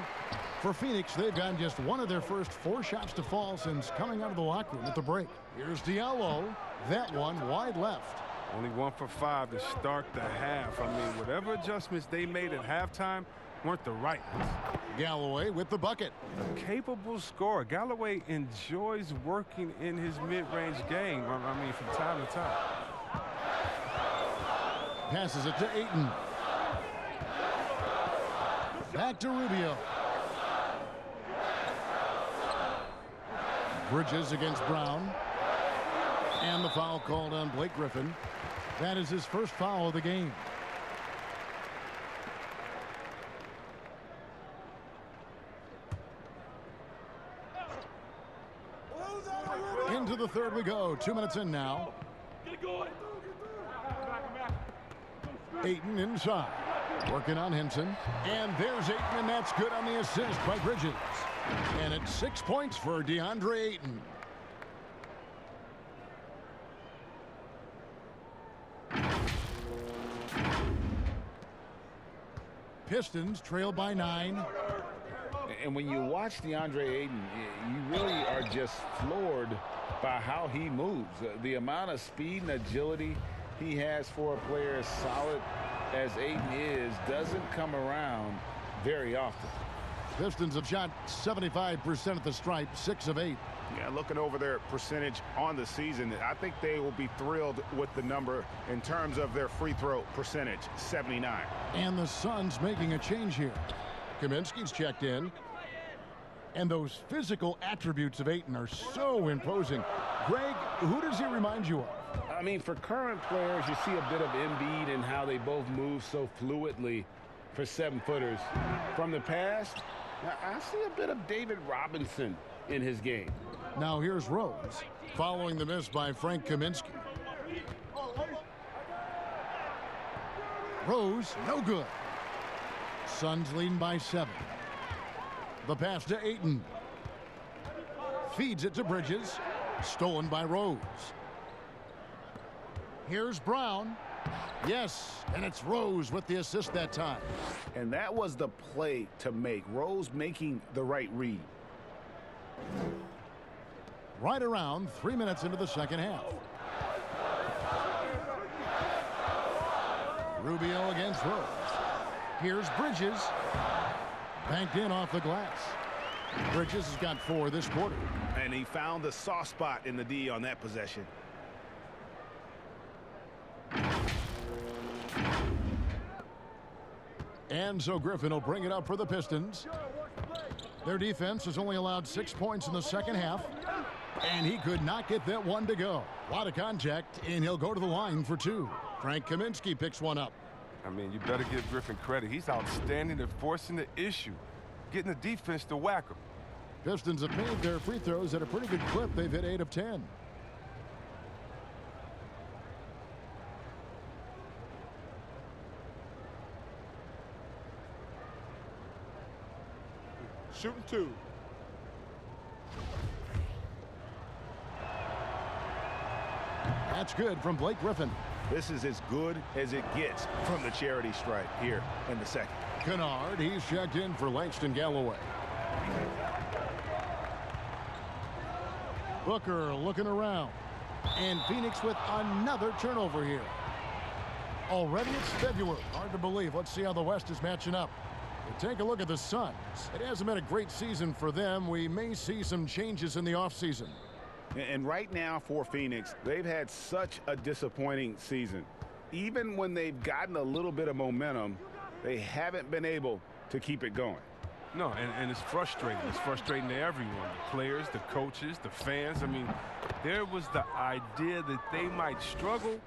For Phoenix, they've gotten just one of their first 4 shots to fall since coming out of the locker room at the break. Here's Diallo. That one wide left. Only 1 for 5 to start the half. I mean, whatever adjustments they made at halftime weren't the right ones. Galloway with the bucket. A capable scorer. Galloway enjoys working in his mid-range game, I mean, from time to time. Passes it to Ayton. Back to Rubio. Bridges against Brown. And the foul called on Blake Griffin. That is his first foul of the game. Into the third we go. 2 minutes in now. Ayton inside. Working on Henson. And there's Ayton, and that's good on the assist by Bridges. And it's 6 points for DeAndre Ayton. Pistons trail by 9. And when you watch DeAndre Ayton, you really are just floored by how he moves. The amount of speed and agility he has for a player as solid as Ayton is doesn't come around very often. Pistons have shot 75% at the stripe, 6 of 8. Yeah, looking over their percentage on the season, I think they will be thrilled with the number in terms of their free throw percentage, 79. And the Suns making a change here. Kaminsky's checked in. And those physical attributes of Ayton are so imposing. Greg, who does he remind you of? I mean, for current players, you see a bit of Embiid and how they both move so fluidly for 7-footers. From the past, I see a bit of David Robinson in his game. Now here's Rose, following the miss by Frank Kaminsky. Rose, no good. Suns leading by 7. The pass to Ayton. Feeds it to Bridges. Stolen by Rose. Here's Brown. Yes, and it's Rose with the assist that time. And that was the play to make. Rose making the right read. Right around 3 minutes into the second half. Rubio against Rose. Here's Bridges. Banked in off the glass. Bridges has got 4 this quarter. And he found the soft spot in the D on that possession. And so Griffin will bring it up for the Pistons. Their defense has only allowed 6 points in the second half. And he could not get that one to go. A lot of contact, and he'll go to the line for 2. Frank Kaminsky picks one up. I mean, you better give Griffin credit. He's outstanding at forcing the issue, getting the defense to whack him. Pistons have made their free throws at a pretty good clip. They've hit 8 of 10. Shooting 2. That's good from Blake Griffin. This is as good as it gets from the charity stripe here in the second. Kennard, he's checked in for Langston Galloway. Booker looking around. And Phoenix with another turnover here. Already it's February. Hard to believe. Let's see how the West is matching up. We'll take a look at the Suns. It hasn't been a great season for them. We may see some changes in the offseason. And right now for Phoenix, they've had such a disappointing season. Even when they've gotten a little bit of momentum, they haven't been able to keep it going. No, and it's frustrating. It's frustrating to everyone, the players, the coaches, the fans. I mean, there was the idea that they might struggle,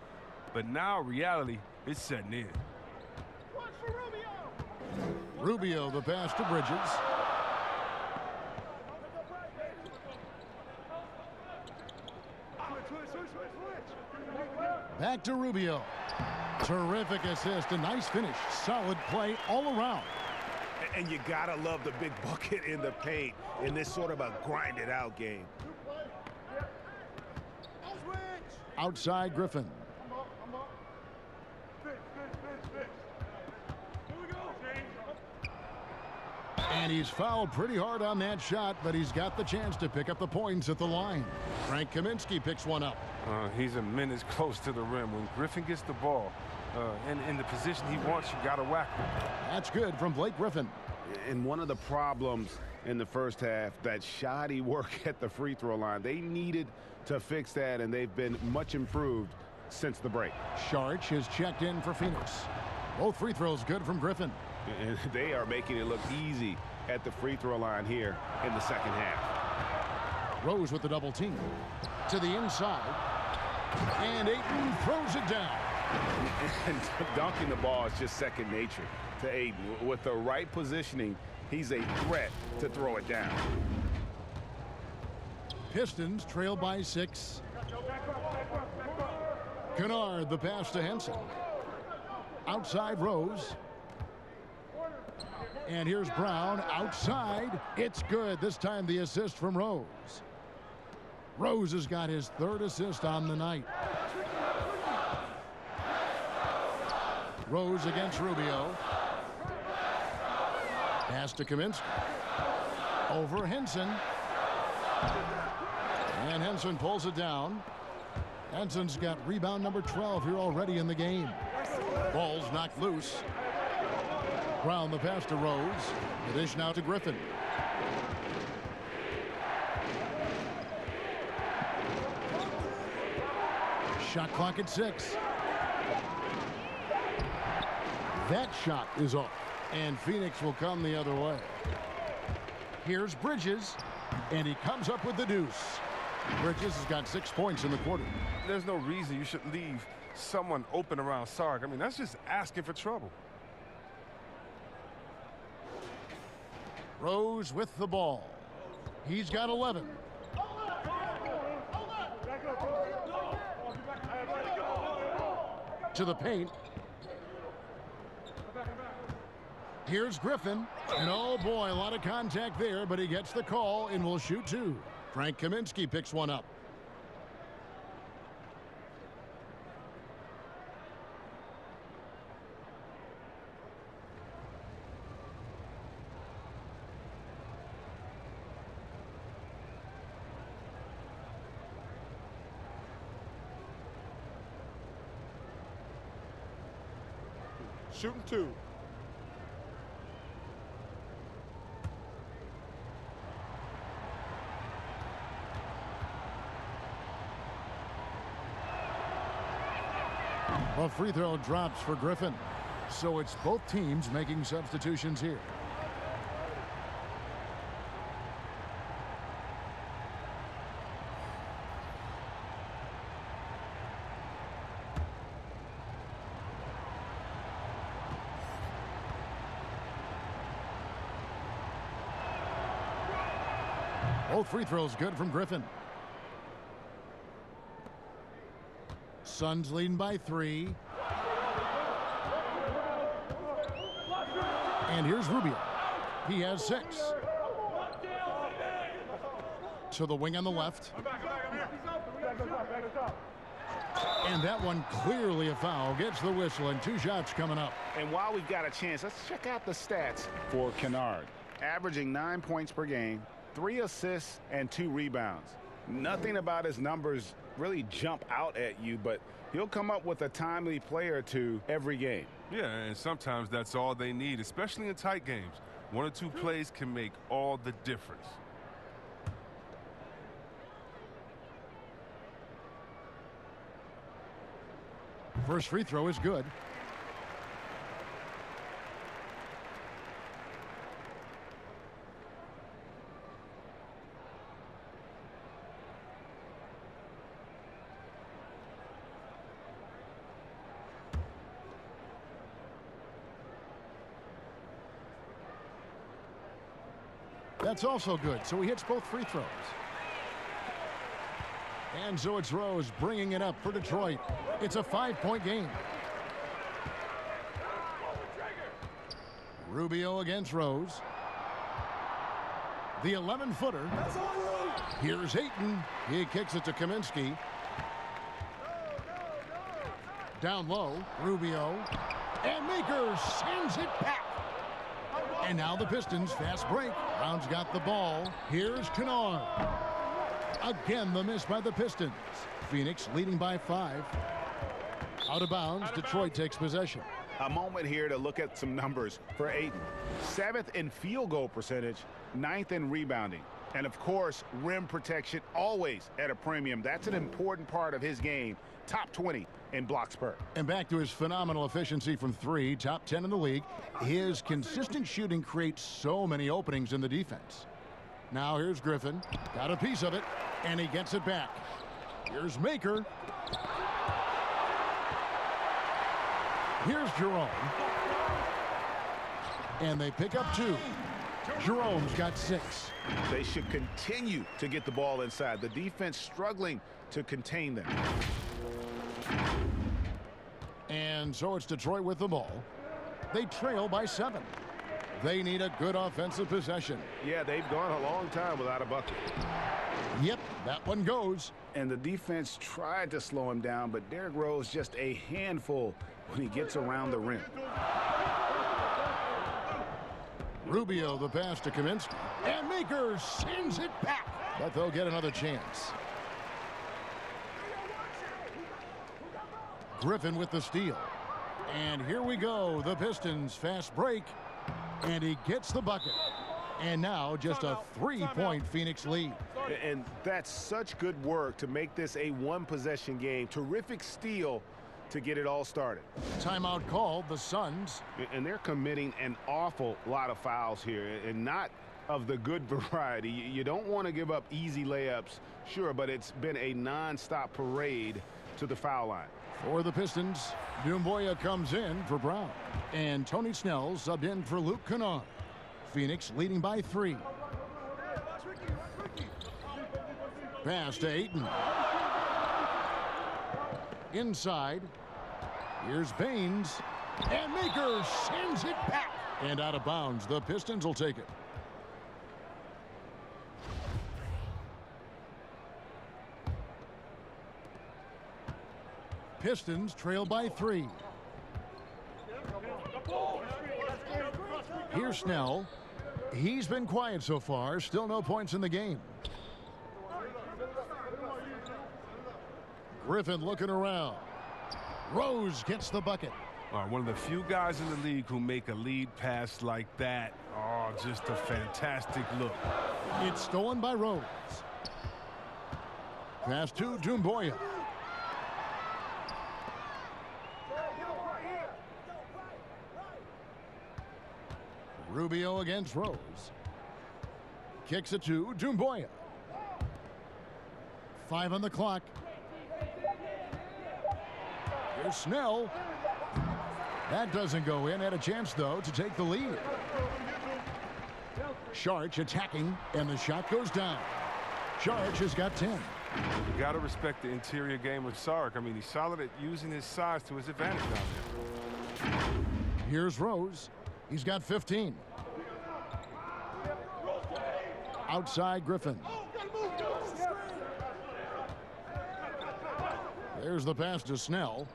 but now reality is setting in. Rubio, the pass to Bridges. Back to Rubio. Terrific assist, a nice finish. Solid play all around. And you gotta love the big bucket in the paint in this sort of a grinded-out game. Outside Griffin. And he's fouled pretty hard on that shot, but he's got the chance to pick up the points at the line. Frank Kaminsky picks one up. He's a minute close to the rim. When Griffin gets the ball in the position he wants, you got to whack him. That's good from Blake Griffin. And one of the problems in the first half, that shoddy work at the free throw line. They needed to fix that, and they've been much improved since the break. Sharch is checked in for Phoenix. Both free throws good from Griffin. And they are making it look easy at the free throw line here in the second half. Rose with the double team. To the inside. And Ayton throws it down. And dunking the ball is just second nature to Ayton. With the right positioning, he's a threat to throw it down. Pistons trail by 6. Kennard the pass to Henson. Outside Rose. And here's Brown outside. It's good. This time the assist from Rose. Rose has got his 3rd assist on the night. Rose against Rubio. Pass to Kaminsky. Over Henson. And Henson pulls it down. Henson's got rebound number 12 here already in the game. Ball's knocked loose. Brown the pass to Rose. The dish now to Griffin. Shot clock at 6. That shot is off. And Phoenix will come the other way. Here's Bridges. And he comes up with the deuce. Bridges has got 6 points in the quarter. There's no reason you should leave someone open around Sark. I mean, that's just asking for trouble. Rose with the ball. He's got 11. To the paint. Here's Griffin. And oh boy, a lot of contact there, but he gets the call and will shoot 2. Frank Kaminsky picks one up. Shooting 2. A free throw drops for Griffin. So it's both teams making substitutions here. Both free throws good from Griffin. Suns leading by 3. And here's Rubio. He has 6. To the wing on the left. And that one clearly a foul. Gets the whistle and 2 shots coming up. And while we've got a chance, let's check out the stats for Kennard. Averaging 9 points per game, 3 assists, and 2 rebounds. Nothing about his numbers really jump out at you, but he'll come up with a timely play or 2 every game. Yeah, and sometimes that's all they need, especially in tight games. 1 or 2 plays can make all the difference. First free throw is good. That's also good, so he hits both free throws. And so it's Rose bringing it up for Detroit. It's a 5-point game. Rubio against Rose. The 11-footer. Here's Ayton. He kicks it to Kaminsky. Down low, Rubio. And Maker sends it back. And now the Pistons fast break. Brown's got the ball. Here's Kennard. Again, the miss by the Pistons. Phoenix leading by 5. Out of bounds, Detroit takes possession. A moment here to look at some numbers for Ayton. 7th in field goal percentage, 9th in rebounding. And of course, rim protection always at a premium. That's an important part of his game. Top 20 in blocks per. And back to his phenomenal efficiency from 3, top 10 in the league. His consistent shooting creates so many openings in the defense. Now here's Griffin. Got a piece of it, and he gets it back. Here's Maker. Here's Jerome. And they pick up 2. Jerome's got 6. They should continue to get the ball inside. The defense struggling to contain them. And so it's Detroit with the ball. They trail by 7. They need a good offensive possession. Yeah, they've gone a long time without a bucket. Yep, that one goes. And the defense tried to slow him down, but Derrick Rose just a handful when he gets around the rim. Rubio the pass to Kaminsky. And Maker sends it back. But they'll get another chance. Griffin with the steal. And here we go. The Pistons fast break. And he gets the bucket. And now just a 3-point Phoenix lead. And that's such good work to make this a one-possession game. Terrific steal to get it all started. Timeout called, the Suns. And they're committing an awful lot of fouls here, and not of the good variety. You don't want to give up easy layups, sure, but it's been a non-stop parade to the foul line. For the Pistons, Doumbouya comes in for Brown. And Tony Snell subbed in for Luke Kennard. Phoenix leading by 3. Pass to Ayton. Inside. Here's Baines. And Maker sends it back. And out of bounds. The Pistons will take it. Pistons trail by 3. Here's Snell. He's been quiet so far. Still no points in the game. Griffin looking around. Rose gets the bucket. One of the few guys in the league who make a lead pass like that. Oh, just a fantastic look. It's stolen by Rose. Pass to Doumbouya. Rubio against Rose. Kicks it to Doumbouya. 5 on the clock. Here's Snell. That doesn't go in. Had a chance, though, to take the lead. Sharch attacking, and the shot goes down. Sharch has got 10. You got to respect the interior game of Sark. I mean, he's solid at using his size to his advantage down there. Here's Rose. He's got 15. Outside Griffin. There's the pass to Snell.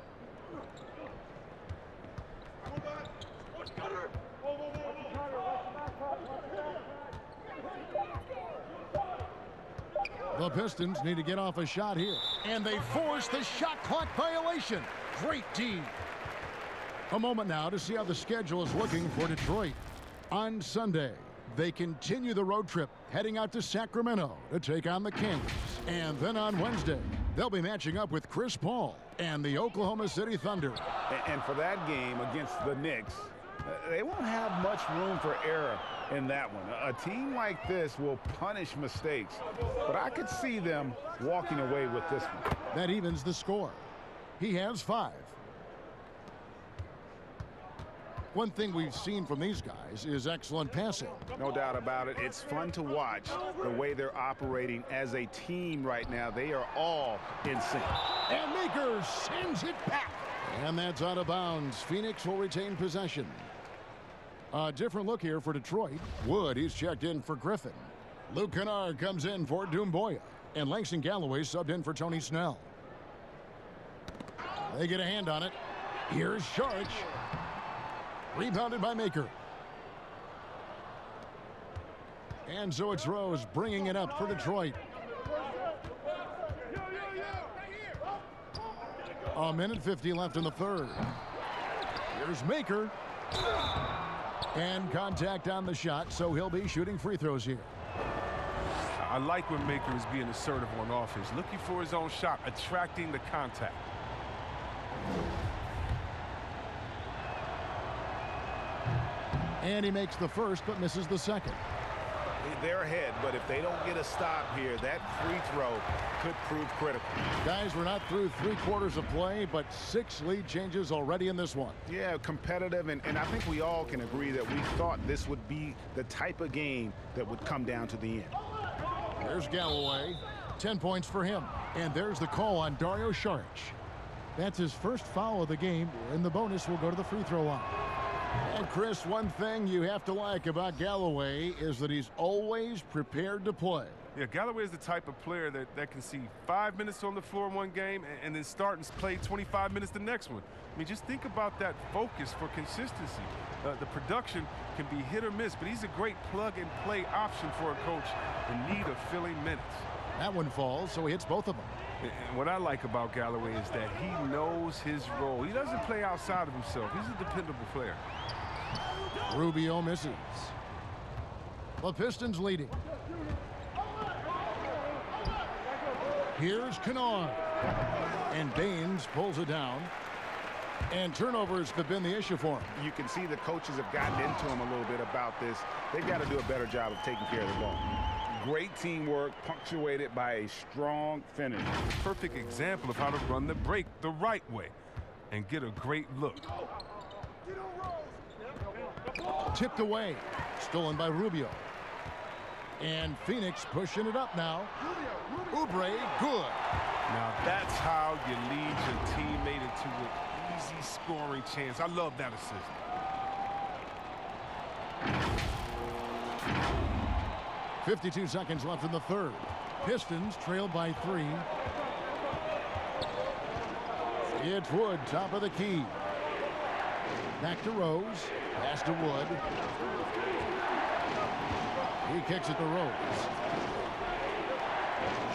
The Pistons need to get off a shot here. And they force the shot clock violation. Great D. A moment now to see how the schedule is looking for Detroit. On Sunday, they continue the road trip, heading out to Sacramento to take on the Kings. And then on Wednesday, they'll be matching up with Chris Paul and the Oklahoma City Thunder. And for that game against the Knicks, they won't have much room for error in that one. A team like this will punish mistakes, but I could see them walking away with this one. That evens the score. He has 5. One thing we've seen from these guys is excellent passing. No doubt about it. It's fun to watch the way they're operating as a team right now. They are all in sync. And Maker sends it back. And that's out of bounds. Phoenix will retain possession. A different look here for Detroit. Wood, he's checked in for Griffin. Luke Kennard comes in for Doumbouya. And Langston Galloway subbed in for Tony Snell. They get a hand on it. Here's Sharch. Rebounded by Maker. And so it's Rose bringing it up for Detroit. A minute 50 left in the third. Here's Maker. And contact on the shot, so he'll be shooting free throws here. I like when Maker is being assertive on offense, looking for his own shot, attracting the contact. And he makes the first, but misses the second. They're ahead, but if they don't get a stop here, that free throw could prove critical. Guys, we're not through 3/4 of play, but 6 lead changes already in this one. Yeah, competitive, and I think we all can agree that we thought this would be the type of game that would come down to the end. There's Galloway. 10 points for him. And there's the call on Dario Saric. That's his first foul of the game, and the bonus will go to the free throw line. And Chris, one thing you have to like about Galloway is that he's always prepared to play. Yeah, Galloway is the type of player that can see 5 minutes on the floor in one game and then start and play 25 minutes the next one. I mean, just think about that focus for consistency. The production can be hit or miss, but he's a great plug-and-play option for a coach in need of filling minutes. That one falls, so he hits both of them. And what I like about Galloway is that he knows his role. He doesn't play outside of himself. He's a dependable player. Rubio misses. The Pistons leading. Here's Kennard. And Baines pulls it down. And turnovers have been the issue for him. You can see the coaches have gotten into him a little bit about this. They've got to do a better job of taking care of the ball. Great teamwork, punctuated by a strong finish. Perfect example of how to run the break the right way and get a great look. Tipped away. Stolen by Rubio. And Phoenix pushing it up now. Oubre, good. Now that's how you lead your teammate into an easy scoring chance. I love that assist. .52 seconds left in the third. Pistons trailed by 3. It's Wood, top of the key. Back to Rose. Pass to Wood. He kicks it to Rose.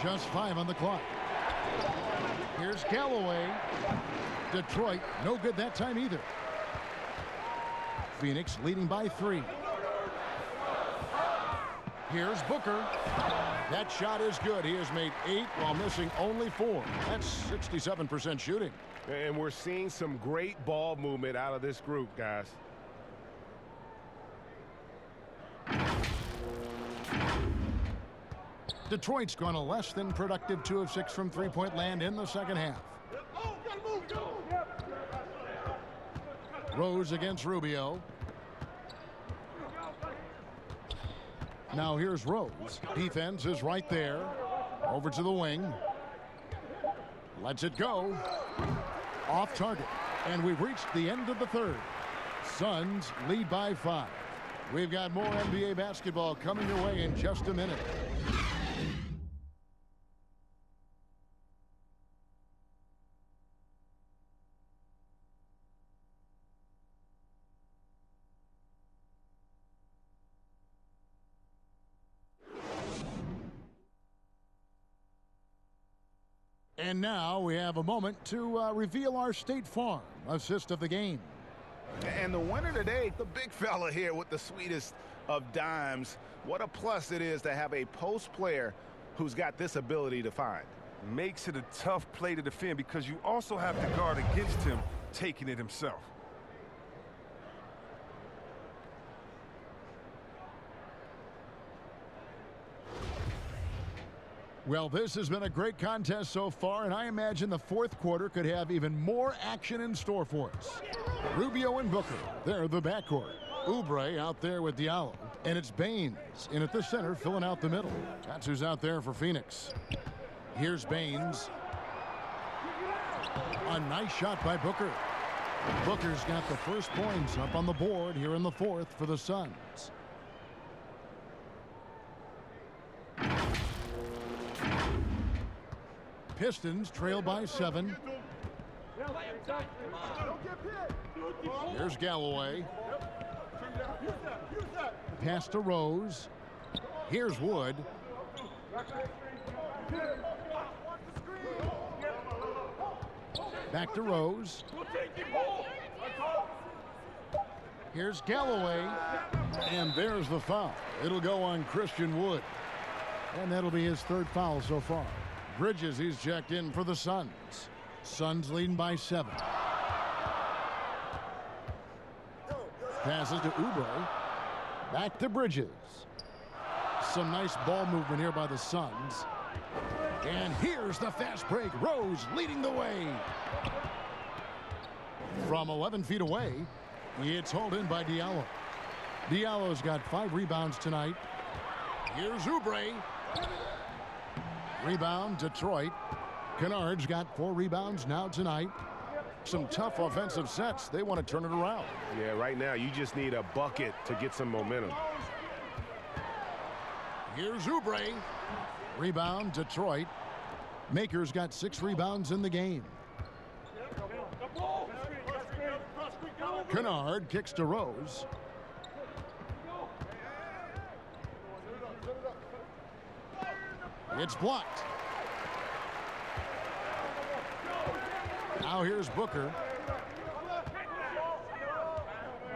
Just 5 on the clock. Here's Galloway. Detroit, no good that time either. Phoenix leading by 3. Here's Booker. That shot is good. He has made 8 while missing only 4. That's 67% shooting. And we're seeing some great ball movement out of this group, guys. Detroit's gone a less than productive 2 of 6 from three-point land in the second half. Rose against Rubio. Now here's Rose. Defense is right there. Over to the wing. Lets it go. Off target. And we've reached the end of the third. Suns lead by 5. We've got more NBA basketball coming your way in just a minute. And now we have a moment to reveal our State Farm assist of the game. And the winner today, the big fella here with the sweetest of dimes. What a plus it is to have a post player who's got this ability to find. Makes it a tough play to defend because you also have to guard against him taking it himself. Well, this has been a great contest so far, and I imagine the fourth quarter could have even more action in store for us. Rubio and Booker, they're the backcourt. Oubre out there with Diallo, and it's Baines in at the center filling out the middle. That's who's out there for Phoenix. Here's Baines. A nice shot by Booker. Booker's got the first points up on the board here in the fourth for the Suns. Pistons trail by 7. Here's Galloway. Pass to Rose. Here's Wood. Back to Rose. Here's Galloway. And there's the foul. It'll go on Christian Wood. And that'll be his third foul so far. Bridges, he's checked in for the Suns. Suns leading by 7. Passes to Oubre. Back to Bridges. Some nice ball movement here by the Suns. And here's the fast break. Rose leading the way. From 11 feet away, it's hauled in by Diallo. Diallo's got 5 rebounds tonight. Here's Oubre. Rebound, Detroit. Kennard's got 4 rebounds now tonight. Some tough offensive sets. They want to turn it around. Yeah, right now you just need a bucket to get some momentum. Here's Oubre. Rebound, Detroit. Maker's got 6 rebounds in the game. Kennard kicks to Rose. It's blocked. Now here's Booker.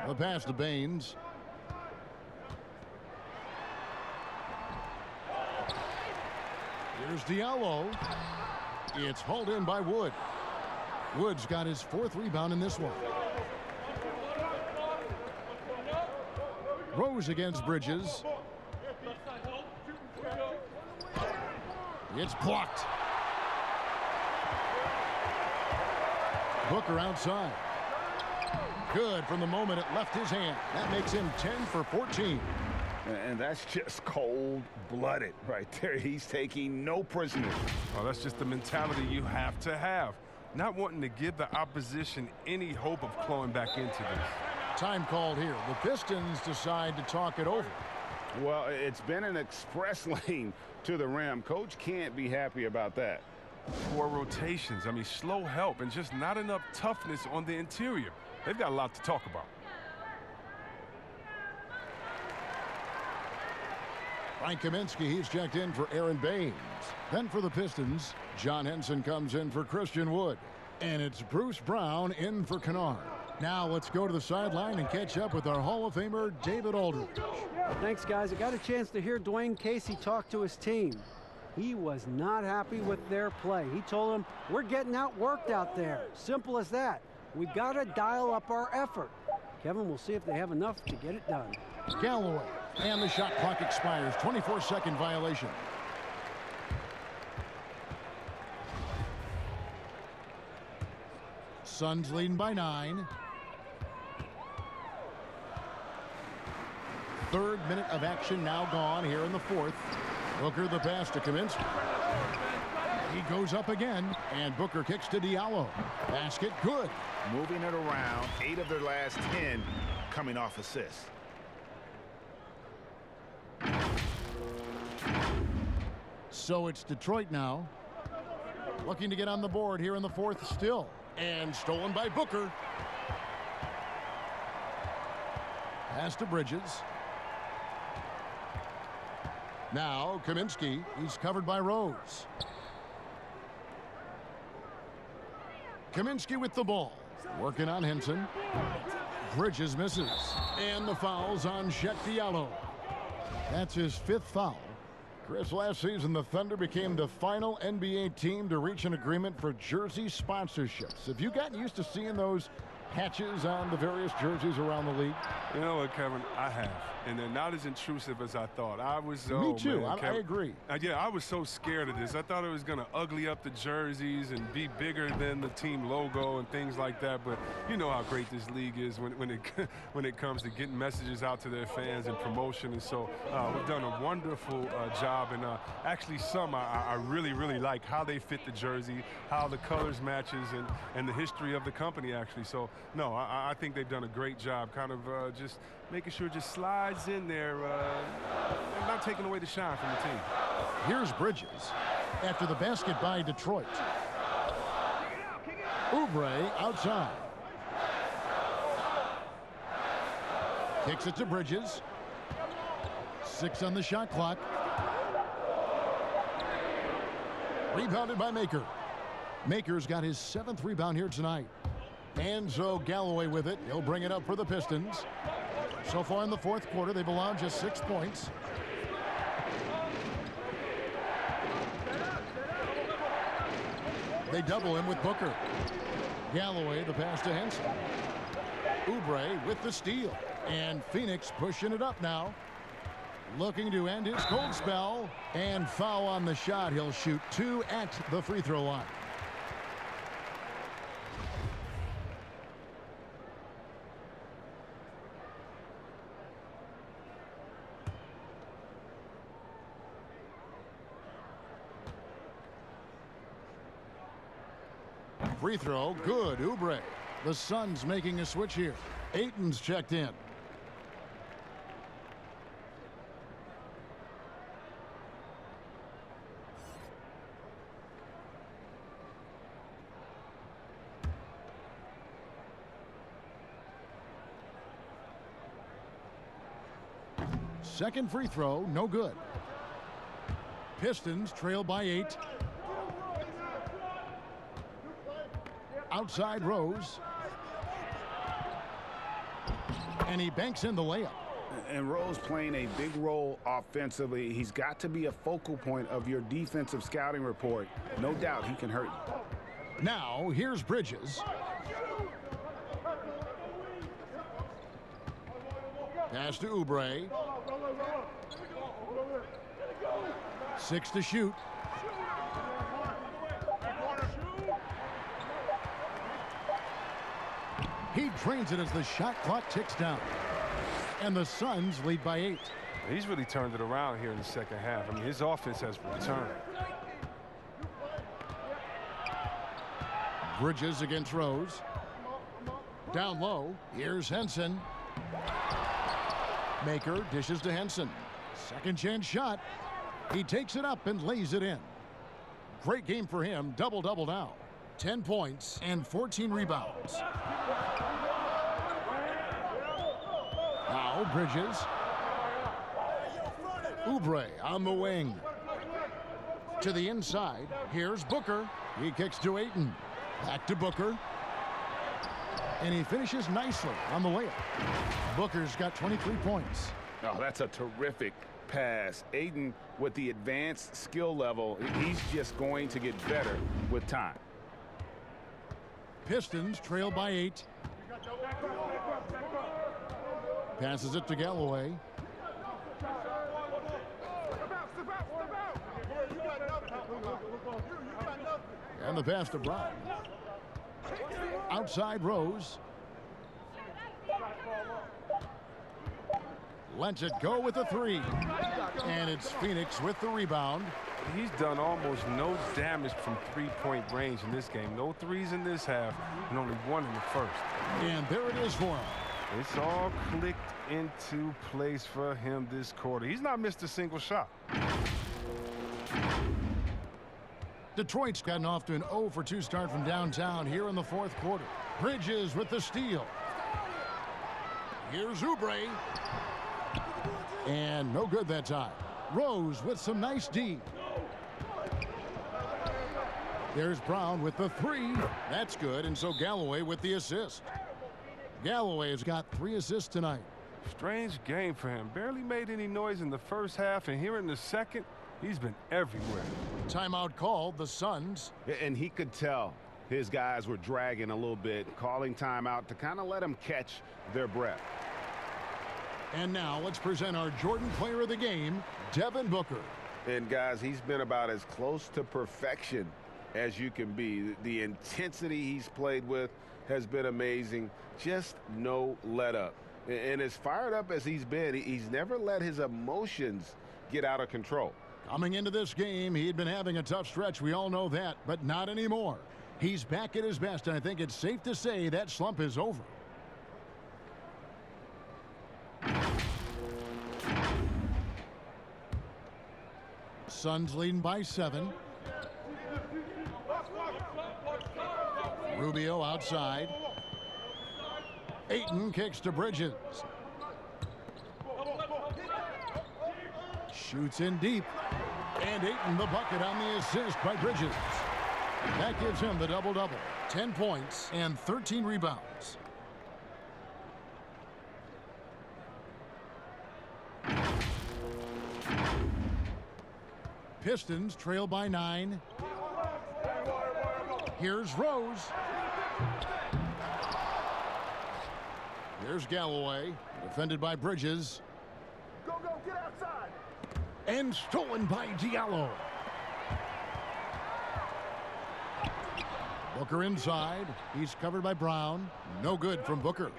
The pass to Baines. Here's Diallo. It's hauled in by Wood. Wood's got his 4th rebound in this one. Rose against Bridges. It's blocked. Booker outside. Good from the moment it left his hand. That makes him 10 for 14. And that's just cold-blooded right there. He's taking no prisoners. Oh, that's just the mentality you have to have. Not wanting to give the opposition any hope of clawing back into this. Time called here. The Pistons decide to talk it over. Well, it's been an express lane to the rim. Coach can't be happy about that. 4 rotations. I mean, slow help and just not enough toughness on the interior. They've got a lot to talk about. Frank Kaminsky, he's checked in for Aaron Baines. Then for the Pistons, John Henson comes in for Christian Wood. And it's Bruce Brown in for Kennard. Now let's go to the sideline and catch up with our Hall of Famer, David Aldridge. Thanks, guys. I got a chance to hear Dwayne Casey talk to his team. He was not happy with their play. He told them, we're getting outworked out there. Simple as that. We got to dial up our effort. Kevin, we'll see if they have enough to get it done. Galloway. And the shot clock expires. 24-second violation. Suns leading by 9. 3rd minute of action now gone here in the 4th. Booker the pass to Kaminsky. He goes up again, and Booker kicks to Diallo. Basket good. Moving it around. 8 of their last 10 coming off assists. So it's Detroit now. Looking to get on the board here in the 4th still. And stolen by Booker. Pass to Bridges. Now Kaminsky. He's covered by Rose. Kaminsky with the ball. Working on Henson. Bridges misses. And the foul's on Sheck Diallo. That's his 5th foul. Chris, last season the Thunder became the final NBA team to reach an agreement for jersey sponsorships. Have you gotten used to seeing those patches on the various jerseys around the league? You know what, Kevin? I have. and they're not as intrusive as I thought. I was, Me too. Man, I agree. Yeah, I was so scared of this. I thought it was going to ugly up the jerseys and be bigger than the team logo and things like that. But you know how great this league is when it comes to getting messages out to their fans and promotion. And so we've done a wonderful job. And actually, some I really, really like how they fit the jersey, how the colors matches, and the history of the company, actually. So, no, I think they've done a great job kind of just making sure it just slides in there and not taking away the shine from the team. Here's Bridges after the basket by Detroit. Oubre outside. Kicks it to Bridges. 6 on the shot clock. Rebounded by Maker. Maker's got his 7th rebound here tonight. And so Galloway with it. He'll bring it up for the Pistons. So far in the 4th quarter, they've allowed just 6 points. They double him with Booker. Galloway, the pass to Henson. Oubre with the steal. And Phoenix pushing it up now. Looking to end his cold spell. And foul on the shot. He'll shoot 2 at the free throw line. Free throw, good. Oubre. The Suns making a switch here. Ayton's checked in. Second free throw, no good. Pistons trail by 8. Outside Rose. And he banks in the layup. And Rose playing a big role offensively. He's got to be a focal point of your defensive scouting report. No doubt he can hurt you. Now, here's Bridges. Pass to Oubre. 6 to shoot. He drains it as the shot clock ticks down. And the Suns lead by 8. He's really turned it around here in the second half. I mean, his offense has returned. Bridges against Rose. Down low. Here's Henson. Maker dishes to Henson. Second chance shot. He takes it up and lays it in. Great game for him. Double-double now. 10 points and 14 rebounds. Now Bridges. Oubre on the wing. To the inside. Here's Booker. He kicks to Ayton. Back to Booker. And he finishes nicely on the layup. Booker's got 23 points. Oh, that's a terrific pass. Ayton with the advanced skill level, he's just going to get better with time. Pistons trail by 8. Passes it to Galloway. And the pass to Brown. Outside Rose. Lets it go with a 3. And it's Phoenix with the rebound. He's done almost no damage from three-point range in this game. No threes in this half and only 1 in the first. And there it is for him. It's all clicked into place for him this quarter. He's not missed a single shot. Detroit's gotten off to an 0 for 2 start from downtown here in the 4th quarter. Bridges with the steal. Here's Oubre. And no good that time. Rose with some nice D. There's Brown with the 3. That's good. And so Galloway with the assist. Galloway has got 3 assists tonight. Strange game for him. Barely made any noise in the first half, and here in the second, he's been everywhere. Timeout called, the Suns. And he could tell his guys were dragging a little bit, calling timeout to kind of let them catch their breath. And now let's present our Jordan Player of the Game, Devin Booker. And guys, he's been about as close to perfection as you can be. The intensity he's played with has been amazing. Just no let up. And as fired up as he's been, he's never let his emotions get out of control. Coming into this game, he'd been having a tough stretch. We all know that, but not anymore. He's back at his best, and I think it's safe to say that slump is over. Suns leading by 7. Rubio outside. Ayton kicks to Bridges. Shoots in deep. And Ayton the bucket on the assist by Bridges. That gives him the double-double. 10 points and 13 rebounds. Pistons trail by 9. Here's Rose. Here's Galloway, defended by Bridges. Go, get outside. And stolen by Diallo. Booker inside. He's covered by Brown. No good from Booker.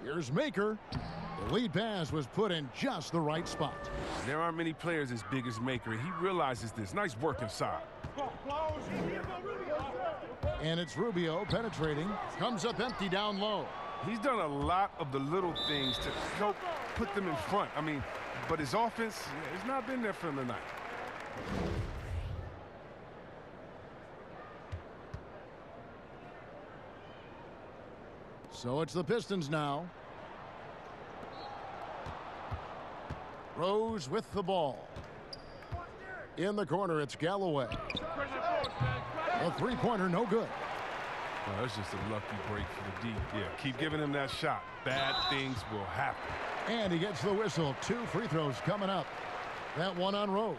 Here's Maker. The lead pass was put in just the right spot. There aren't many players as big as Maker. He realizes this. Nice work inside. And it's Rubio penetrating. Comes up empty down low. He's done a lot of the little things to help put them in front. I mean, but his offense has not been there for him tonight. So it's the Pistons now. Rose with the ball. In the corner, it's Galloway. A three-pointer, no good. Oh, that's just a lucky break for the D. Yeah, keep giving him that shot. Bad things will happen. And he gets the whistle. 2 free throws coming up. That one on Rose.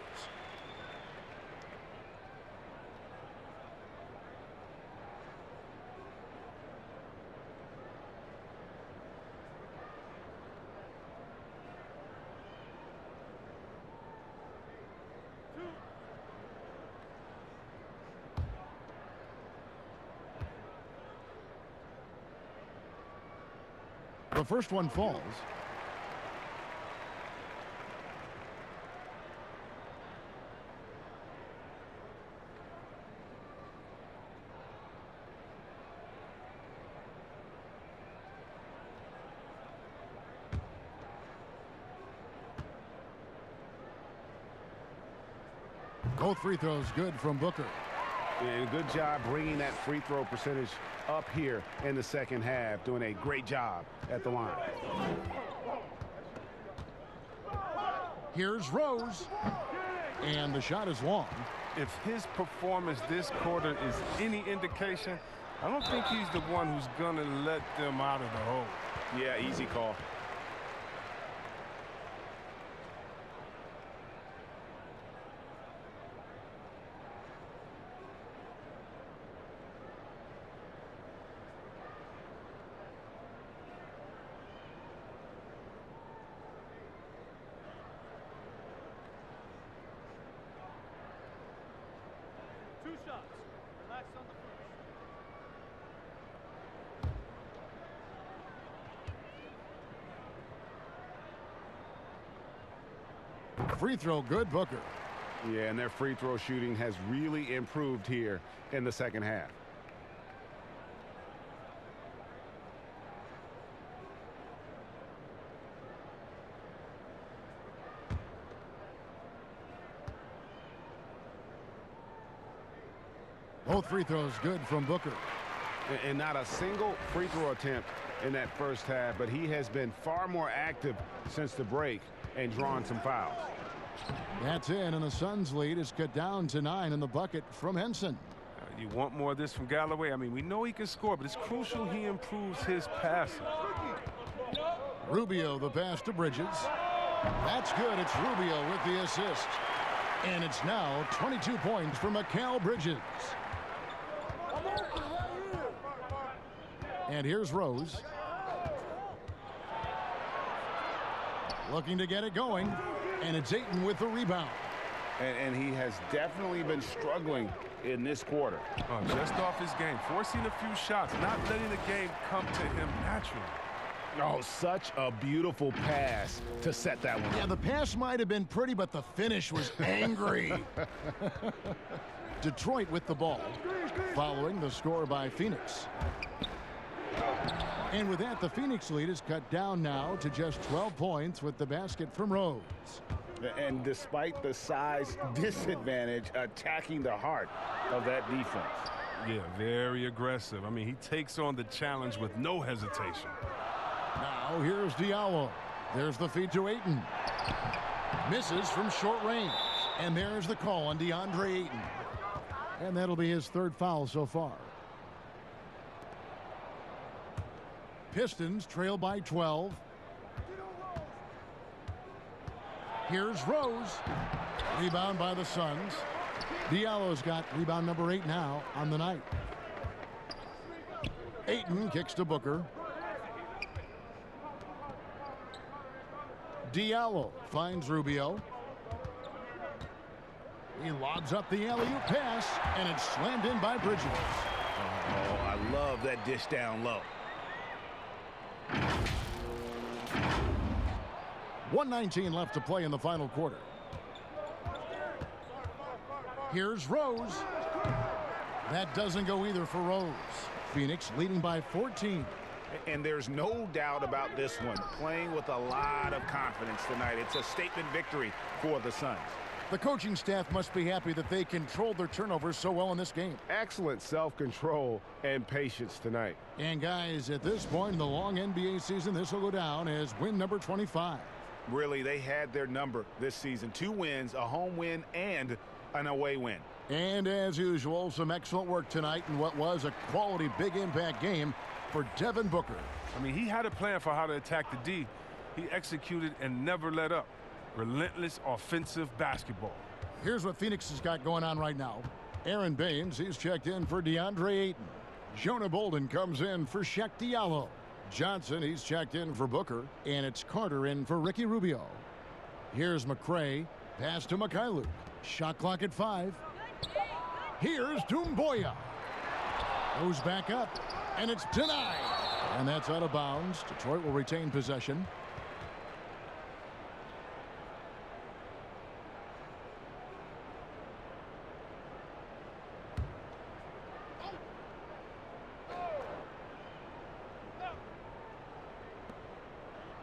The first one falls. Both free throws good from Booker. And good job bringing that free throw percentage up here in the second half. Doing a great job at the line. Here's Rose. And the shot is long. If his performance this quarter is any indication, I don't think he's the one who's going to let them out of the hole. Yeah, easy call. Free throw good, Booker. Yeah, and their free throw shooting has really improved here in the second half. Both free throws good from Booker. And not a single free throw attempt in that first half, but he has been far more active since the break and drawn some fouls. That's in, and the Suns' lead is cut down to 9 in the bucket from Henson. You want more of this from Galloway? I mean, we know he can score, but it's crucial he improves his passing. Rubio, the pass to Bridges. That's good. It's Rubio with the assist. And it's now 22 points for Mikal Bridges. And here's Rose. Looking to get it going, and it's Ayton with the rebound. And he has definitely been struggling in this quarter. Just off his game, forcing a few shots, not letting the game come to him naturally. Oh, such a beautiful pass to set that one. Yeah, the pass might have been pretty, but the finish was angry. Detroit with the ball, following the score by Phoenix. And with that, the Phoenix lead is cut down now to just 12 points with the basket from Rose. And despite the size disadvantage, attacking the heart of that defense. Yeah, very aggressive. I mean, he takes on the challenge with no hesitation. Now here's Diallo. There's the feed to Ayton. Misses from short range. And there's the call on DeAndre Ayton. And that'll be his third foul so far. Pistons trail by 12. Here's Rose. Rebound by the Suns. Diallo's got rebound number 8 now on the night. Ayton kicks to Booker. Diallo finds Rubio. He lobs up the alley-oop pass, and it's slammed in by Bridges. Oh, I love that dish down low. 1:19 left to play in the final quarter. Here's Rose. That doesn't go either for Rose. Phoenix leading by 14. And there's no doubt about this one. Playing with a lot of confidence tonight. It's a statement victory for the Suns. The coaching staff must be happy that they controlled their turnovers so well in this game. Excellent self-control and patience tonight. And guys, at this point in the long NBA season, this will go down as win number 25. Really, they had their number this season. 2 wins, a home win, and an away win. And as usual, some excellent work tonight in what was a quality big impact game for Devin Booker. I mean, he had a plan for how to attack the D. He executed and never let up. Relentless offensive basketball. Here's what Phoenix has got going on right now. Aaron Baines, he's checked in for DeAndre Ayton. Jonah Bolden comes in for Shaq Diallo. Johnson, he's checked in for Booker. And it's Carter in for Ricky Rubio. Here's McRae. Pass to Mikhailuk. Shot clock at 5. Here's Doumbouya. Goes back up. And it's denied. And that's out of bounds. Detroit will retain possession.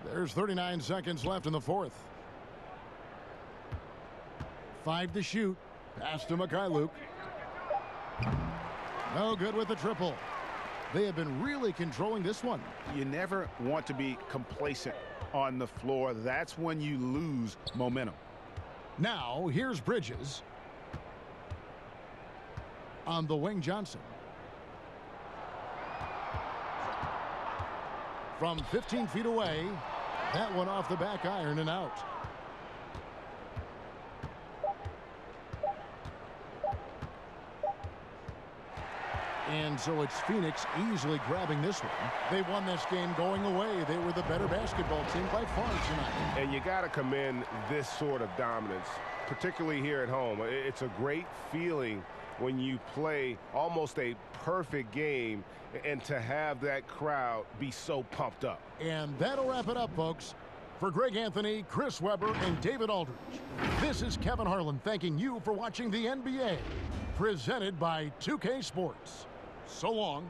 There's 39 seconds left in the fourth. 5 to shoot. Pass to Mikhailuk. No good with the triple. They have been really controlling this one. You never want to be complacent on the floor. That's when you lose momentum. Now, here's Bridges. On the wing, Johnson. From 15 feet away. That one off the back iron and out. And so it's Phoenix easily grabbing this one. They won this game going away. They were the better basketball team by far tonight. And you got to commend this sort of dominance, particularly here at home. It's a great feeling when you play almost a perfect game and to have that crowd be so pumped up. And that'll wrap it up, folks. For Greg Anthony, Chris Webber, and David Aldridge, this is Kevin Harlan thanking you for watching the NBA, presented by 2K Sports. So long.